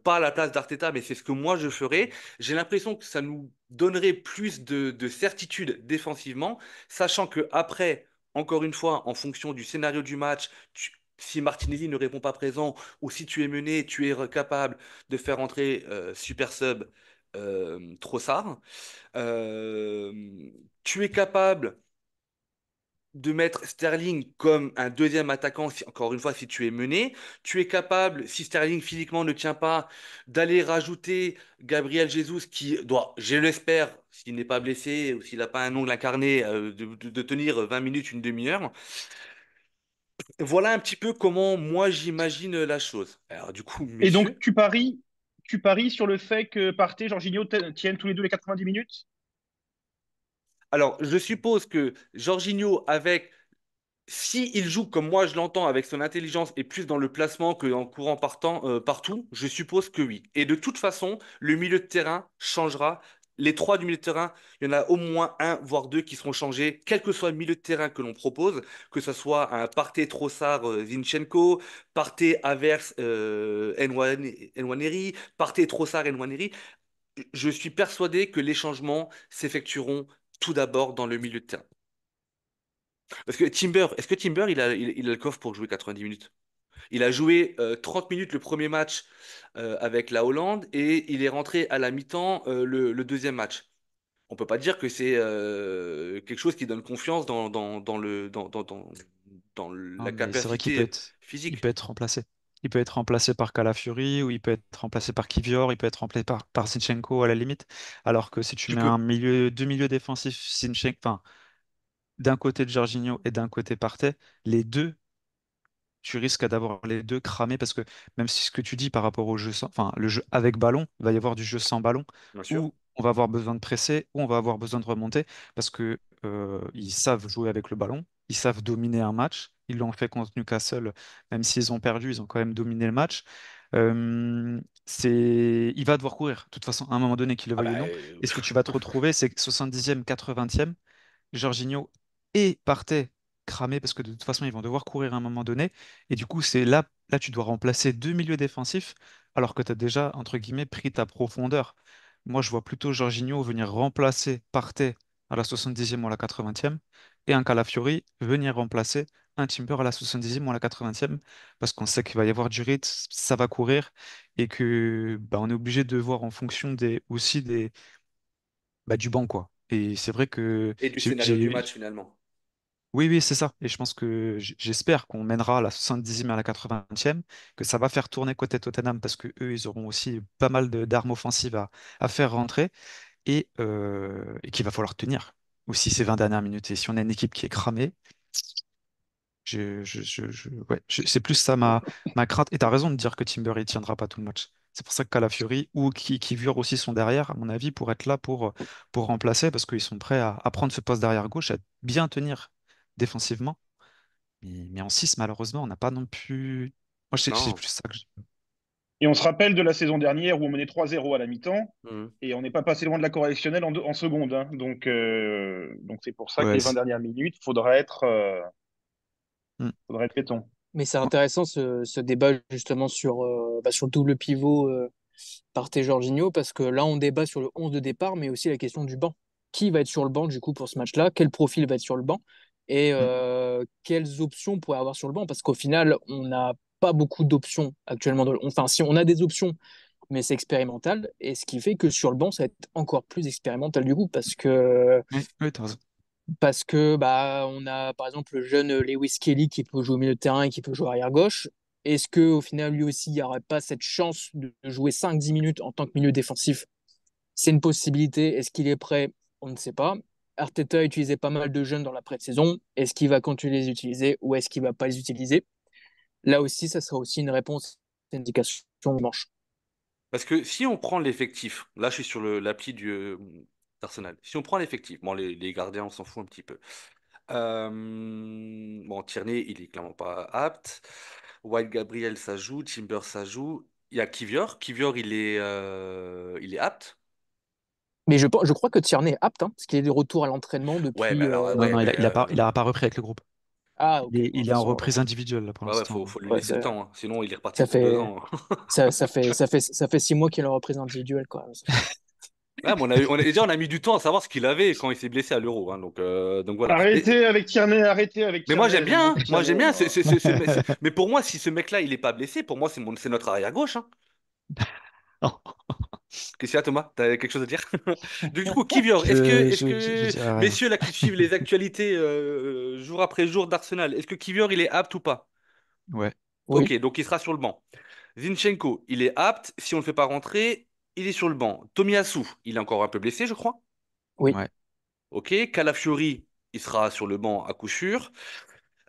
pas à la place d'Arteta, mais c'est ce que moi je ferais. J'ai l'impression que ça nous donnerait plus de certitude défensivement, sachant que après, encore une fois, en fonction du scénario du match, si Martinelli ne répond pas présent ou si tu es mené, tu es capable de faire entrer super sub Trossard. Euh, Tu es capable de mettre Sterling comme un deuxième attaquant, encore une fois, si tu es mené. Tu es capable, si Sterling physiquement ne tient pas, d'aller rajouter Gabriel Jesus, qui doit, je l'espère, s'il n'est pas blessé ou s'il n'a pas un ongle incarné, de tenir 20 minutes, une demi-heure. Voilà un petit peu comment moi j'imagine la chose. Alors du coup, Et donc, messieurs, tu paries sur le fait que Partey, Jorginho tiennent tous les deux les 90 minutes? alors je suppose que Jorginho, avec si il joue comme moi je l'entends avec son intelligence et plus dans le placement que en courant partout, je suppose que oui. Et de toute façon, le milieu de terrain changera. Les trois du milieu de terrain, il y en a au moins un, voire deux qui seront changés, quel que soit le milieu de terrain que l'on propose, que ce soit un Partey Trossard Zinchenko, Partey Havertz Nwaneri, Partey Trossard Nwaneri. Je suis persuadé que les changements s'effectueront tout d'abord dans le milieu de terrain. Parce que Timber, est-ce que Timber, il a le coffre pour jouer 90 minutes? Il a joué 30 minutes le premier match avec la Hollande et il est rentré à la mi-temps le deuxième match. On peut pas dire que c'est quelque chose qui donne confiance dans Non, la mais c'est vrai qu'il peut capacité être, il physique. peut être remplacé. Il peut être remplacé par Calafiori ou il peut être remplacé par Kivior, il peut être remplacé par Zinchenko à la limite. Alors que si tu Tu mets peux. deux milieux défensifs, Zinchenko, enfin, d'un côté de Jorginho et d'un côté Partey, les deux tu risques d'avoir les deux cramés parce que même si ce que tu dis par rapport au jeu enfin le jeu avec ballon, il va y avoir du jeu sans ballon Bien sûr. où on va avoir besoin de presser, où on va avoir besoin de remonter parce que ils savent jouer avec le ballon, ils savent dominer un match. Ils l'ont fait contre Newcastle, même s'ils ont perdu, ils ont quand même dominé le match. Il va devoir courir, de toute façon, à un moment donné, qu'il le Ah veuille ou bah, non. Et ce que tu vas te retrouver, c'est que 70e, 80e, Jorginho et Partey cramés parce que de toute façon, ils vont devoir courir à un moment donné. Et du coup, c'est là, tu dois remplacer deux milieux défensifs alors que tu as déjà, entre guillemets, pris ta profondeur. Moi, je vois plutôt Jorginho venir remplacer Partey à la 70e ou à la 80e et un Calafiori venir remplacer un Timber à la 70e ou à la 80e parce qu'on sait qu'il va y avoir du rythme, ça va courir et que bah, on est obligé de voir en fonction du banc, quoi. Et c'est vrai que et du j'ai, scénario du j'ai- match finalement. oui, oui, c'est ça. Et je pense que j'espère qu'on mènera à la 70e à la 80e, que ça va faire tourner côté Tottenham parce que eux, ils auront aussi pas mal d'armes offensives à faire rentrer et qu'il va falloir tenir aussi ces 20 dernières minutes. Et si on a une équipe qui est cramée, ouais, c'est plus ça ma crainte. Et tu as raison de dire que Timber il tiendra pas tout le match. C'est pour ça que Calafiori ou Kivior aussi sont derrière, à mon avis, pour être là pour remplacer, parce qu'ils sont prêts à prendre ce poste derrière gauche, à bien tenir défensivement. Mais en 6 malheureusement, on n'a pas non plus. Moi, c'est Non. plus ça que je. Et on se rappelle de la saison dernière où on menait 3-0 à la mi-temps Mhm. et on n'est pas passé loin de la correctionnelle en seconde, hein. Donc c'est pour ça que Ouais, les 20 dernières minutes, hmm. faudra être béton. Mais c'est intéressant ce débat justement sur le double pivot Partey Jorginho parce que là on débat sur le 11 de départ mais aussi la question du banc. Qui va être sur le banc du coup pour ce match-là? Quel profil va être sur le banc? Et Hmm. quelles options on pourrait avoir sur le banc? Parce qu'au final, on n'a pas beaucoup d'options actuellement. Enfin, si on a des options, mais c'est expérimental. Et ce qui fait que sur le banc, ça va être encore plus expérimental du coup Ouais, ouais, t'as raison. parce que bah on a par exemple le jeune Lewis Kelly qui peut jouer au milieu de terrain et qui peut jouer arrière gauche. Est-ce que au final lui aussi il n'y aurait pas cette chance de jouer 5-10 minutes en tant que milieu défensif? C'est une possibilité. Est-ce qu'il est prêt? On ne sait pas. Arteta a utilisé pas mal de jeunes dans la pré-saison. Est-ce qu'il va continuer de les utiliser ou est-ce qu'il va pas les utiliser? Là aussi, ça sera aussi une réponse, une indication manche. Parce que si on prend l'effectif, là je suis sur l'appli d'Arsenal, si on prend l'effectif, bon les gardiens on s'en fout un petit peu. Bon Tierney il est clairement pas apte, White Gabriel ça joue, Timber ça joue, il y a Kivior, Kivior il est apte. Je crois que Tierney est apte, hein, parce qu'il est de retour à l'entraînement Ouais mais depuis. alors Non, ouais non, mais il a pas repris avec le groupe. Ah, ok. Non, Il de est toute en façon, reprise individuelle là pour Ouais, ouais, faut, l'instant. faut lui ouais, laisser le temps, hein. Sinon, il est reparti ça pour deux fait, ans. ça fait 6 mois qu'il est en reprise individuelle, quoi. Ouais, mais déjà, on a mis du temps à savoir ce qu'il avait quand il s'est blessé à l'Euro, hein, donc voilà. Arrêtez avec Mais moi, j'aime Tierney, j'aime bien, hein. beaucoup Moi, j'aime Tierney, bien. moi. Mais pour moi, si ce mec-là, il est pas blessé, pour moi, c'est notre arrière-gauche, hein. Qu'est-ce qu'il y a, Thomas? T'as quelque chose à dire? Du coup, Kivior, Je dirais rien. messieurs là qui suivent les actualités jour après jour d'Arsenal, est-ce que Kivior il est apte ou pas? Ouais, Oui, Ok, donc il sera sur le banc. Zinchenko, il est apte. Si on ne le fait pas rentrer, il est sur le banc. Tomiyasu, il est encore un peu blessé, je crois. oui. ouais. Ok, Calafiori, il sera sur le banc à coup sûr.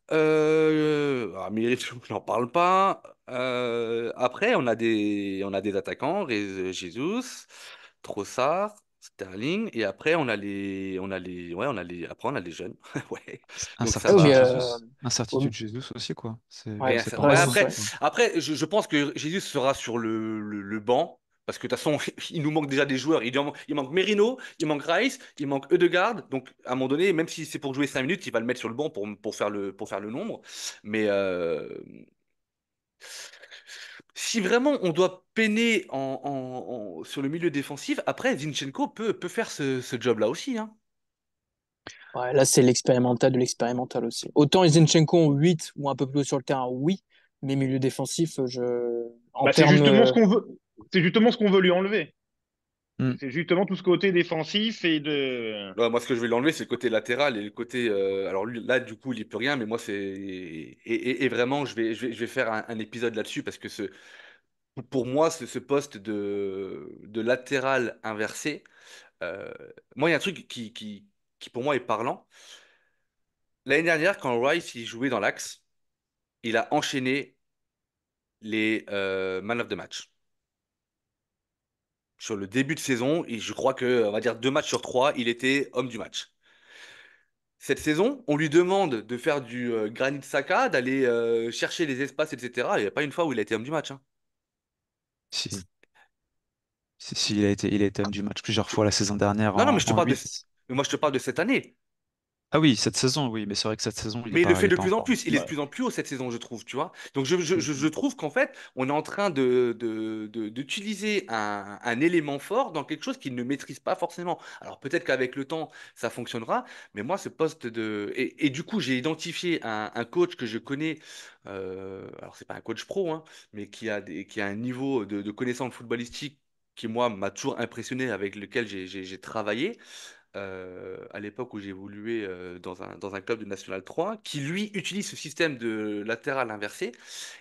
Milik, je n'en parle pas. Après, on a des attaquants, Jesus, Trossard, Sterling, et après après on a les jeunes. Ouais. Donc ça Ah oui, mais Incertitude va. Jesus. oh, Incertitude Jesus aussi, quoi. ouais, Ouais, C'est pas ouais, ouais, encore après, acquis, ouais. quoi. après je pense que Jesus sera sur le banc. Parce que de toute façon, il nous manque déjà des joueurs. Il manque Merino, il manque Rice, il manque Ødegaard. Donc, à un moment donné, même si c'est pour jouer 5 minutes, il va le mettre sur le banc pour faire le nombre. Mais si vraiment on doit peiner sur le milieu défensif, après, Zinchenko peut faire ce job-là aussi, hein. Ouais, là, c'est l'expérimental de l'expérimental aussi. Autant Zinchenko en 8 ou un peu plus haut sur le terrain, oui, mais milieu défensif, en Bah, termes. c'est justement ce qu'on veut lui enlever. Hmm. C'est justement tout ce côté défensif et de. Ouais, moi, ce que je vais l'enlever, c'est le côté latéral et le côté. Alors, lui, là, du coup, il n'y peut rien, mais moi, c'est. Et vraiment, je vais faire un épisode là-dessus parce que pour moi, ce poste de latéral inversé, euh, moi, il y a un truc qui, pour moi, est parlant. L'année dernière, quand Rice il jouait dans l'axe, il a enchaîné les man of the match. Sur le début de saison, et je crois que, on va dire, 2 matchs sur 3, il était homme du match. Cette saison, on lui demande de faire du Granit Xhaka, d'aller chercher les espaces, etc. Il n'y a pas une fois où il a été homme du match, hein. Si, si, il a été homme du match plusieurs fois la saison dernière Non, non, mais en 8. mais moi je te parle de cette année. Ah oui, cette saison, oui, mais c'est vrai que cette saison, Mais il le il fait est de pas en plus en forme. plus. Il est de Bah, plus en plus haut cette saison, je trouve, tu vois. Donc je Mhm. trouve qu'en fait, on est en train d'utiliser un élément fort dans quelque chose qu'il ne maîtrise pas forcément. Alors peut-être qu'avec le temps, ça fonctionnera, mais moi, ce poste de... Et du coup, j'ai identifié un coach que je connais, alors c'est pas un coach pro, hein, mais qui a un niveau de connaissance footballistique qui, moi, m'a toujours impressionné, avec lequel j'ai travaillé à l'époque où j'ai évolué dans un club de National 3, qui lui utilise ce système de latéral inversé,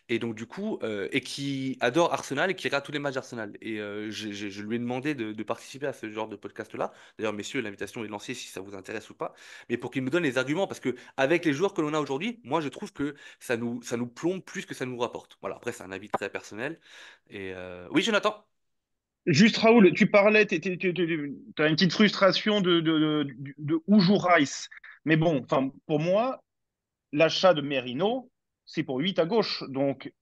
et donc du coup, et qui adore Arsenal et qui regarde tous les matchs d'Arsenal. Et je lui ai demandé de participer à ce genre de podcast-là. D'ailleurs, messieurs, l'invitation est lancée si ça vous intéresse ou pas, mais pour qu'il me donne les arguments, parce que avec les joueurs que l'on a aujourd'hui, moi je trouve que ça nous plombe plus que ça nous rapporte. Voilà, après c'est un avis très personnel. Et oui, Jonathan. juste Raoul, tu parlais, tu as une petite frustration de où joue Rice. Mais bon, enfin, pour moi, l'achat de Merino, c'est pour 8 à gauche. Donc,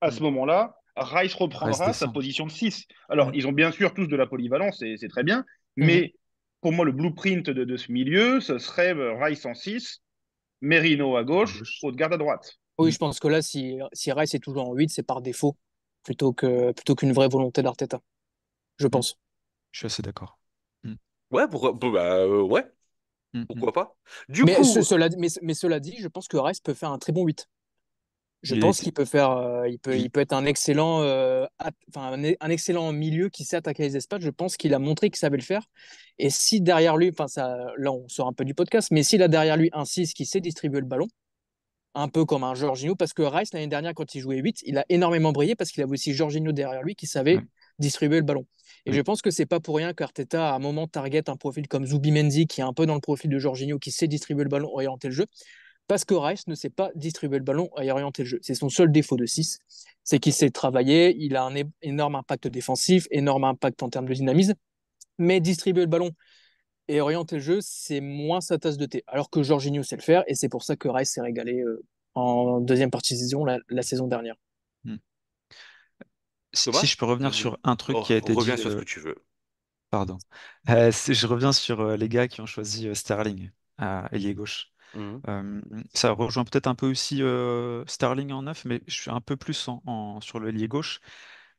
à Mm. ce moment-là, Rice Reste reprendra sa descend. position de 6. Alors, Mm, ils ont bien sûr tous de la polyvalence, et c'est très bien. mhm. Mais pour moi, le blueprint de ce milieu, ce serait Rice en 6, Merino à À gauche, gauche. Odegaard à droite. Oui, Mm. je pense que là, si Rice est toujours en 8, c'est par défaut, plutôt qu'une vraie volonté d'Arteta, je Mm. pense. Je suis assez d'accord. Mm. Ouais, ouais, Mm, mm. pourquoi pas. Du coup, Mais cela dit, je pense que Rice peut faire un très bon 8. Je Il a pense été. qu'il peut faire, il- il peut être un excellent, enfin, un excellent milieu qui sait attaquer les espaces. Je pense qu'il a montré qu'il savait le faire. Et si derrière lui, enfin, ça, là, on sort un peu du podcast, mais s'il a derrière lui un 6 qui sait distribuer le ballon, un peu comme un Jorginho, parce que Rice, l'année dernière, quand il jouait 8, il a énormément brillé parce qu'il avait aussi Jorginho derrière lui qui savait Ouais, distribuer le ballon. Et je oui. pense que c'est pas pour rien qu'Arteta, à un moment, target un profil comme Zubimendi, qui est un peu dans le profil de Jorginho, qui sait distribuer le ballon, orienter le jeu, parce que Rice ne sait pas distribuer le ballon et orienter le jeu. C'est son seul défaut de 6, c'est qu'il sait travailler, il a un énorme impact défensif, énorme impact en termes de dynamisme, mais distribuer le ballon et orienter le jeu, c'est moins sa tasse de thé. Alors que Jorginho sait le faire, et c'est pour ça que Rice s'est régalé en deuxième partie de saison la saison dernière. Mm. Si Thomas, je peux revenir sur un truc qui a été reviens dit, sur ce que tu veux. pardon. Je reviens sur les gars qui ont choisi Sterling à ailier gauche. Mhm. Euh, Ça rejoint peut-être un peu aussi Sterling en neuf, mais je suis un peu plus sur le lié gauche.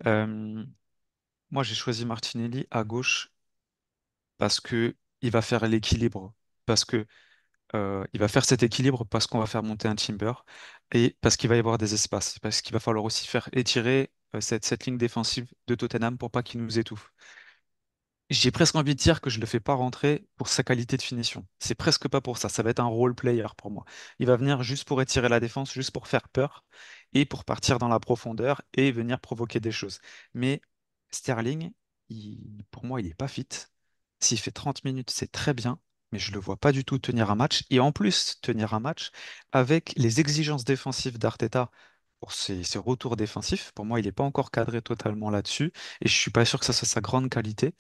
Euh, Moi, j'ai choisi Martinelli à gauche parce que il va faire l'équilibre, parce que il va faire cet équilibre, parce qu'on va faire monter un Timber et parce qu'il va y avoir des espaces, parce qu'il va falloir aussi faire étirer cette ligne défensive de Tottenham pour pas qu'il nous étouffe. J'ai presque envie de dire que je le fais pas rentrer pour sa qualité de finition. C'est presque pas pour ça. Ça va être un role player pour moi. Il va venir juste pour étirer la défense, juste pour faire peur et pour partir dans la profondeur et venir provoquer des choses. Mais Sterling, pour moi, il n'est pas fit. S'il fait 30 minutes, c'est très bien, mais je le vois pas du tout tenir un match. Et en plus, tenir un match avec les exigences défensives d'Arteta pour ses retours défensifs. Pour moi, il n'est pas encore cadré totalement là-dessus. Et je suis pas sûr que ça soit sa grande qualité.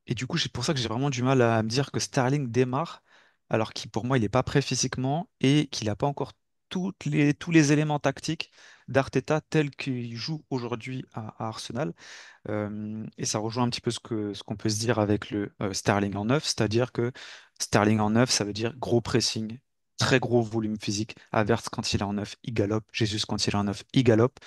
Et du coup, c'est pour ça que j'ai vraiment du mal à me dire que Sterling démarre, alors qu'il, pour moi, il n'est pas prêt physiquement et qu'il n'a pas encore tous les éléments tactiques d'Arteta tels qu'il joue aujourd'hui à Arsenal. Et ça rejoint un petit peu ce qu'on peut se dire avec le Sterling en neuf, c'est-à-dire que Sterling en neuf, ça veut dire gros pressing, très gros volume physique. Havertz, quand il est en neuf, il galope. Jesus, quand il est en neuf, il galope.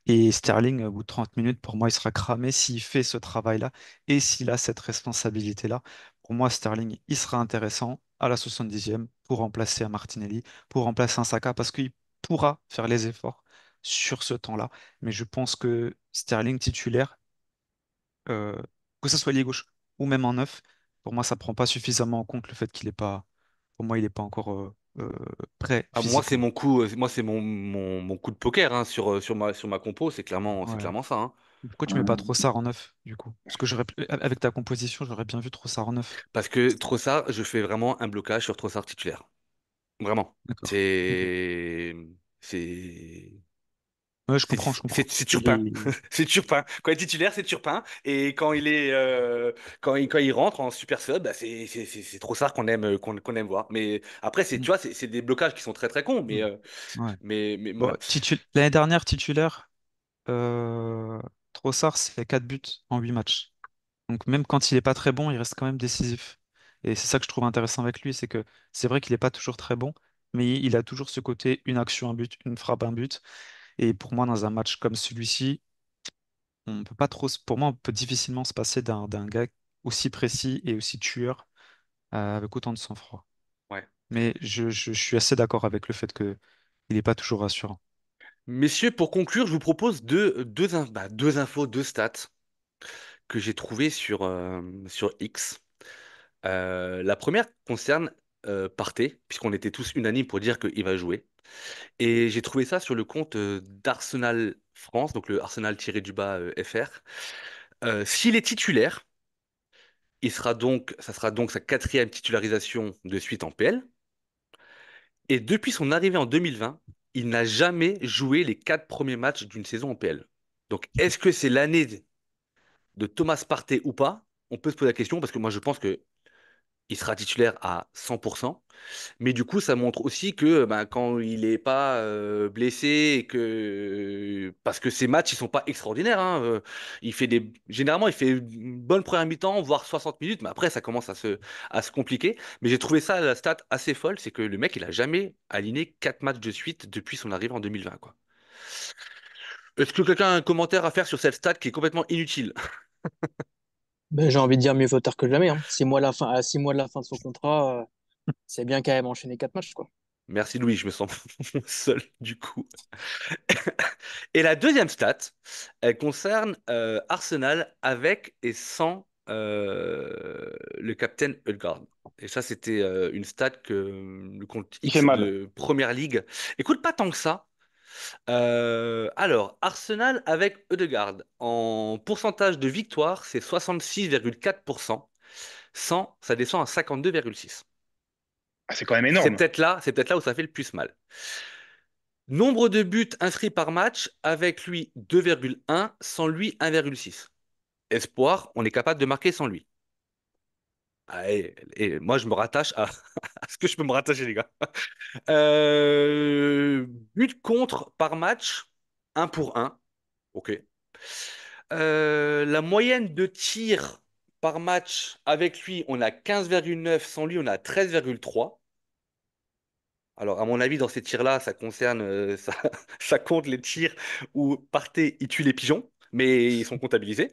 Et Sterling, au bout de 30 minutes, pour moi, il sera cramé s'il fait ce travail-là et s'il a cette responsabilité-là. Pour moi, Sterling, il sera intéressant à la 70e pour remplacer un Martinelli, pour remplacer un Saka, parce qu'il pourra faire les efforts sur ce temps-là. Mais je pense que Sterling titulaire, euh, que ce soit lié gauche ou même en neuf, pour moi, ça prend pas suffisamment en compte le fait qu'il est pas, pour moi, il n'est pas encore prêt Ah, moi, c'est physiquement. mon coup, moi, c'est mon coup de poker hein, sur ma compo, c'est Ouais. clairement ça, hein. Pourquoi tu mets pas Trossard en neuf, du coup? Parce que avec ta composition, j'aurais bien vu Trossard en neuf. Parce que Trossard, je fais vraiment un blocage sur Trossard titulaire. Vraiment. D'accord. Ok. C'est, c'est, Ouais, je comprends. c'est Il Turpin. est... C'est Turpin. Quand il est titulaire, c'est Turpin. Et quand il est, quand il rentre en super sub, bah, c'est Trossard qu'on aime voir. Mais après, tu Mm, vois, c'est des blocages qui sont très très cons. mm, ouais. Mais Bon, voilà. L'année dernière, titulaire, euh, Trossard, c'est 4 buts en 8 matchs. Donc même quand il est pas très bon, il reste quand même décisif. Et c'est ça que je trouve intéressant avec lui, c'est que c'est vrai qu'il est pas toujours très bon, mais il a toujours ce côté une action, un but, une frappe, un but. Et pour moi, dans un match comme celui-ci, on peut pas trop, pour moi, on peut difficilement se passer d'un gars aussi précis et aussi tueur avec autant de sang-froid. Ouais. Mais je suis assez d'accord avec le fait que il n'est pas toujours rassurant. Messieurs, pour conclure, je vous propose deux infos, deux stats que j'ai trouvées sur X. La première concerne Partey, puisqu'on était tous unanimes pour dire qu'il va jouer. Et j'ai trouvé ça sur le compte d'Arsenal France, donc le Arsenal-du-bas FR. S'il est titulaire, ça sera donc sa quatrième titularisation de suite en PL. Et depuis son arrivée en 2020, il n'a jamais joué les 4 premiers matchs d'une saison en PL. Donc, est-ce que c'est l'année de Thomas Partey ou pas? On peut se poser la question parce que moi, je pense que il sera titulaire à 100%. Mais du coup, ça montre aussi que ben, quand il n'est pas blessé et que parce que ses matchs ils sont pas extraordinaires, hein, généralement il fait une bonne première mi-temps, voire 60 minutes, mais après ça commence à se compliquer. Mais j'ai trouvé ça la stat assez folle, c'est que le mec il a jamais aligné 4 matchs de suite depuis son arrivée en 2020, quoi. Est-ce que quelqu'un a un commentaire à faire sur cette stat qui est complètement inutile? Ben, j'ai envie de dire mieux vaut tard que jamais, hein. 6 mois à 6 mois de la fin de son contrat, c'est bien quand même enchaîner 4 matchs, quoi. Merci Louis, je me sens seul du coup. Et la deuxième stat, elle concerne Arsenal avec et sans le capitaine Ødegaard. Et ça, c'était une stat que le compte Il fait X mal. de Première Ligue. Écoute, pas tant que ça. Alors, Arsenal avec Ødegaard, en pourcentage de victoire, c'est 66,4%. Sans, ça descend à 52,6%. Ah, c'est quand même énorme. C'est peut-être là où ça fait le plus mal. Nombre de buts inscrits par match, avec lui 2,1, sans lui 1,6. Espoir, on est capable de marquer sans lui. Ah, et moi, je me rattache à, à ce que je peux me rattacher, les gars. Euh, But contre par match, 1 pour 1. OK. La moyenne de tirs par match, avec lui, on a 15,9. Sans lui, on a 13,3. Alors, à mon avis, dans ces tirs-là, ça concerne, ça, ça compte les tirs où Partey, il tue les pigeons, mais ils sont comptabilisés.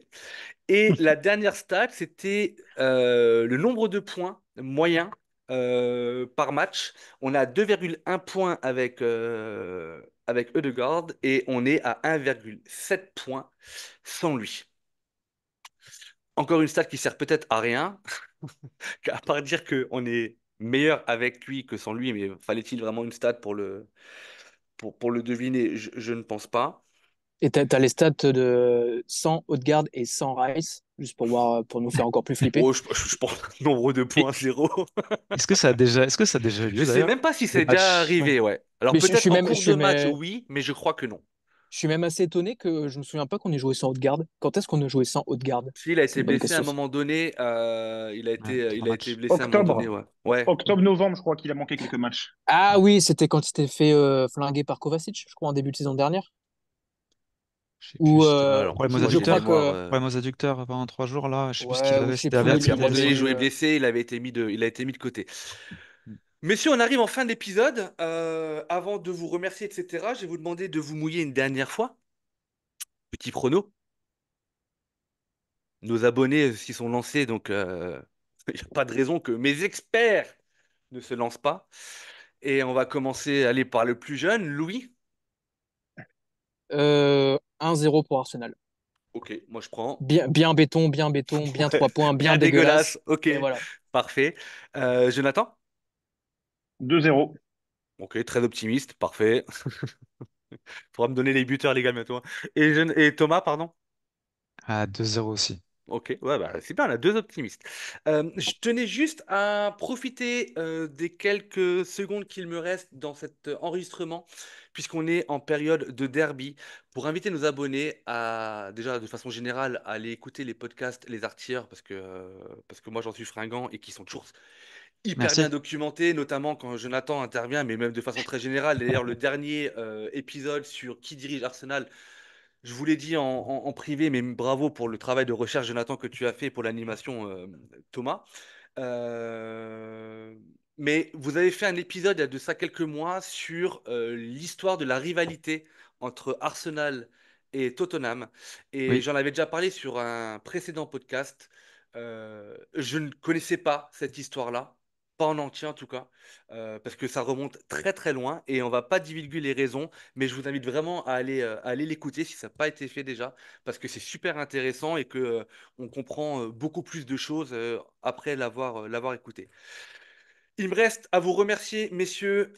Et la dernière stat, c'était le nombre de points moyens par match. On a 2,1 points avec Ødegaard et on est à 1,7 points sans lui. Encore une stat qui sert peut-être à rien, à part dire qu'on est meilleur avec lui que sans lui, mais fallait-il vraiment une stat pour le deviner? Je ne pense pas. Et t'as les stats de 100 Odegaard et 100 Rice, juste pour voir, pour nous faire encore plus flipper. Oh, je pense nombre de Et points zéro. est-ce que ça a déjà eu Je lieu sais d'ailleurs? même pas si Des c'est déjà matchs. arrivé, ouais. Alors Mais peut-être en cours de match, oui, mais je crois que non. je suis même assez étonné que je me souviens pas qu'on ait joué sans Odegaard. Quand est-ce qu'on a joué sans Odegaard? Si, il a C'est été une bonne blessé à un question. moment donné. Ouais, Il trois a été matchs. blessé à un moment donné, Octobre. ouais. Ouais. Octobre-novembre, je crois qu'il a manqué quelques matchs. Ah oui, c'était quand il s'était fait flinguer par Kovacic, je crois, en début de saison dernière. Je sais plus Ou si c'était Alors, problème aux moi, je j'ai une crois adducteurs. mémoire. que Problème aux adducteurs pendant 3 jours là. Je sais plus ce qu'il ouais, ou avait. je sais C'était plus, Ouais, mais puis averti à un il moment avait donné, il eu jouait blessé, il a été mis de côté. Mm. Messieurs, on arrive en fin d'épisode. Avant de vous remercier, etc., je vais vous demander de vous mouiller une dernière fois. Petit prono. Nos abonnés s'y sont lancés, donc il n'y a pas de raison que mes experts ne se lancent pas. Et on va commencer, aller par le plus jeune, Louis. 1-0 pour Arsenal. Ok, moi je prends. Bien béton, bien Ouais, 3 points, bien bien dégueulasse. dégueulasse. Ok, Et voilà. parfait. Jonathan? 2-0. Ok, très optimiste. Parfait. Faudra me donner les buteurs, les gars, bientôt. Et Thomas, pardon? À 2-0 aussi. Ok, ouais, bah, c'est bien, on a deux optimistes. Je tenais juste à profiter des quelques secondes qu'il me reste dans cet enregistrement, puisqu'on est en période de derby, pour inviter nos abonnés à, déjà de façon générale, à aller écouter les podcasts Les Artilleurs, parce que moi j'en suis fringant et qui sont toujours hyper bien Merci. documentés, notamment quand Jonathan intervient, mais même de façon très générale. D'ailleurs, le dernier épisode sur qui dirige Arsenal, je vous l'ai dit en privé, mais bravo pour le travail de recherche, Jonathan, que tu as fait pour l'animation, Thomas. Euh, Mais vous avez fait un épisode il y a de ça quelques mois sur l'histoire de la rivalité entre Arsenal et Tottenham. Et Oui. j'en avais déjà parlé sur un précédent podcast. Je ne connaissais pas cette histoire-là, pas en entier en tout cas, parce que ça remonte très très loin et on va pas divulguer les raisons, mais je vous invite vraiment à aller l'écouter si ça n'a pas été fait déjà, parce que c'est super intéressant et que on comprend beaucoup plus de choses après l'avoir écouté. Il me reste à vous remercier, messieurs,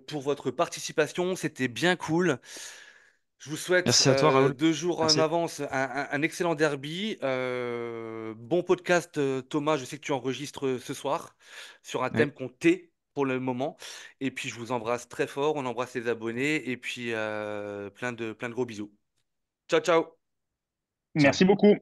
pour votre participation. C'était bien cool. Je vous souhaite Merci à toi, Raoul. 2 jours en Merci. avance un excellent derby. Bon podcast, Thomas. Je sais que tu enregistres ce soir sur un Oui. thème qu'on tait pour le moment. Et puis, je vous embrasse très fort. On embrasse les abonnés. Et puis, plein de gros bisous. Ciao, ciao. Ciao. Merci beaucoup.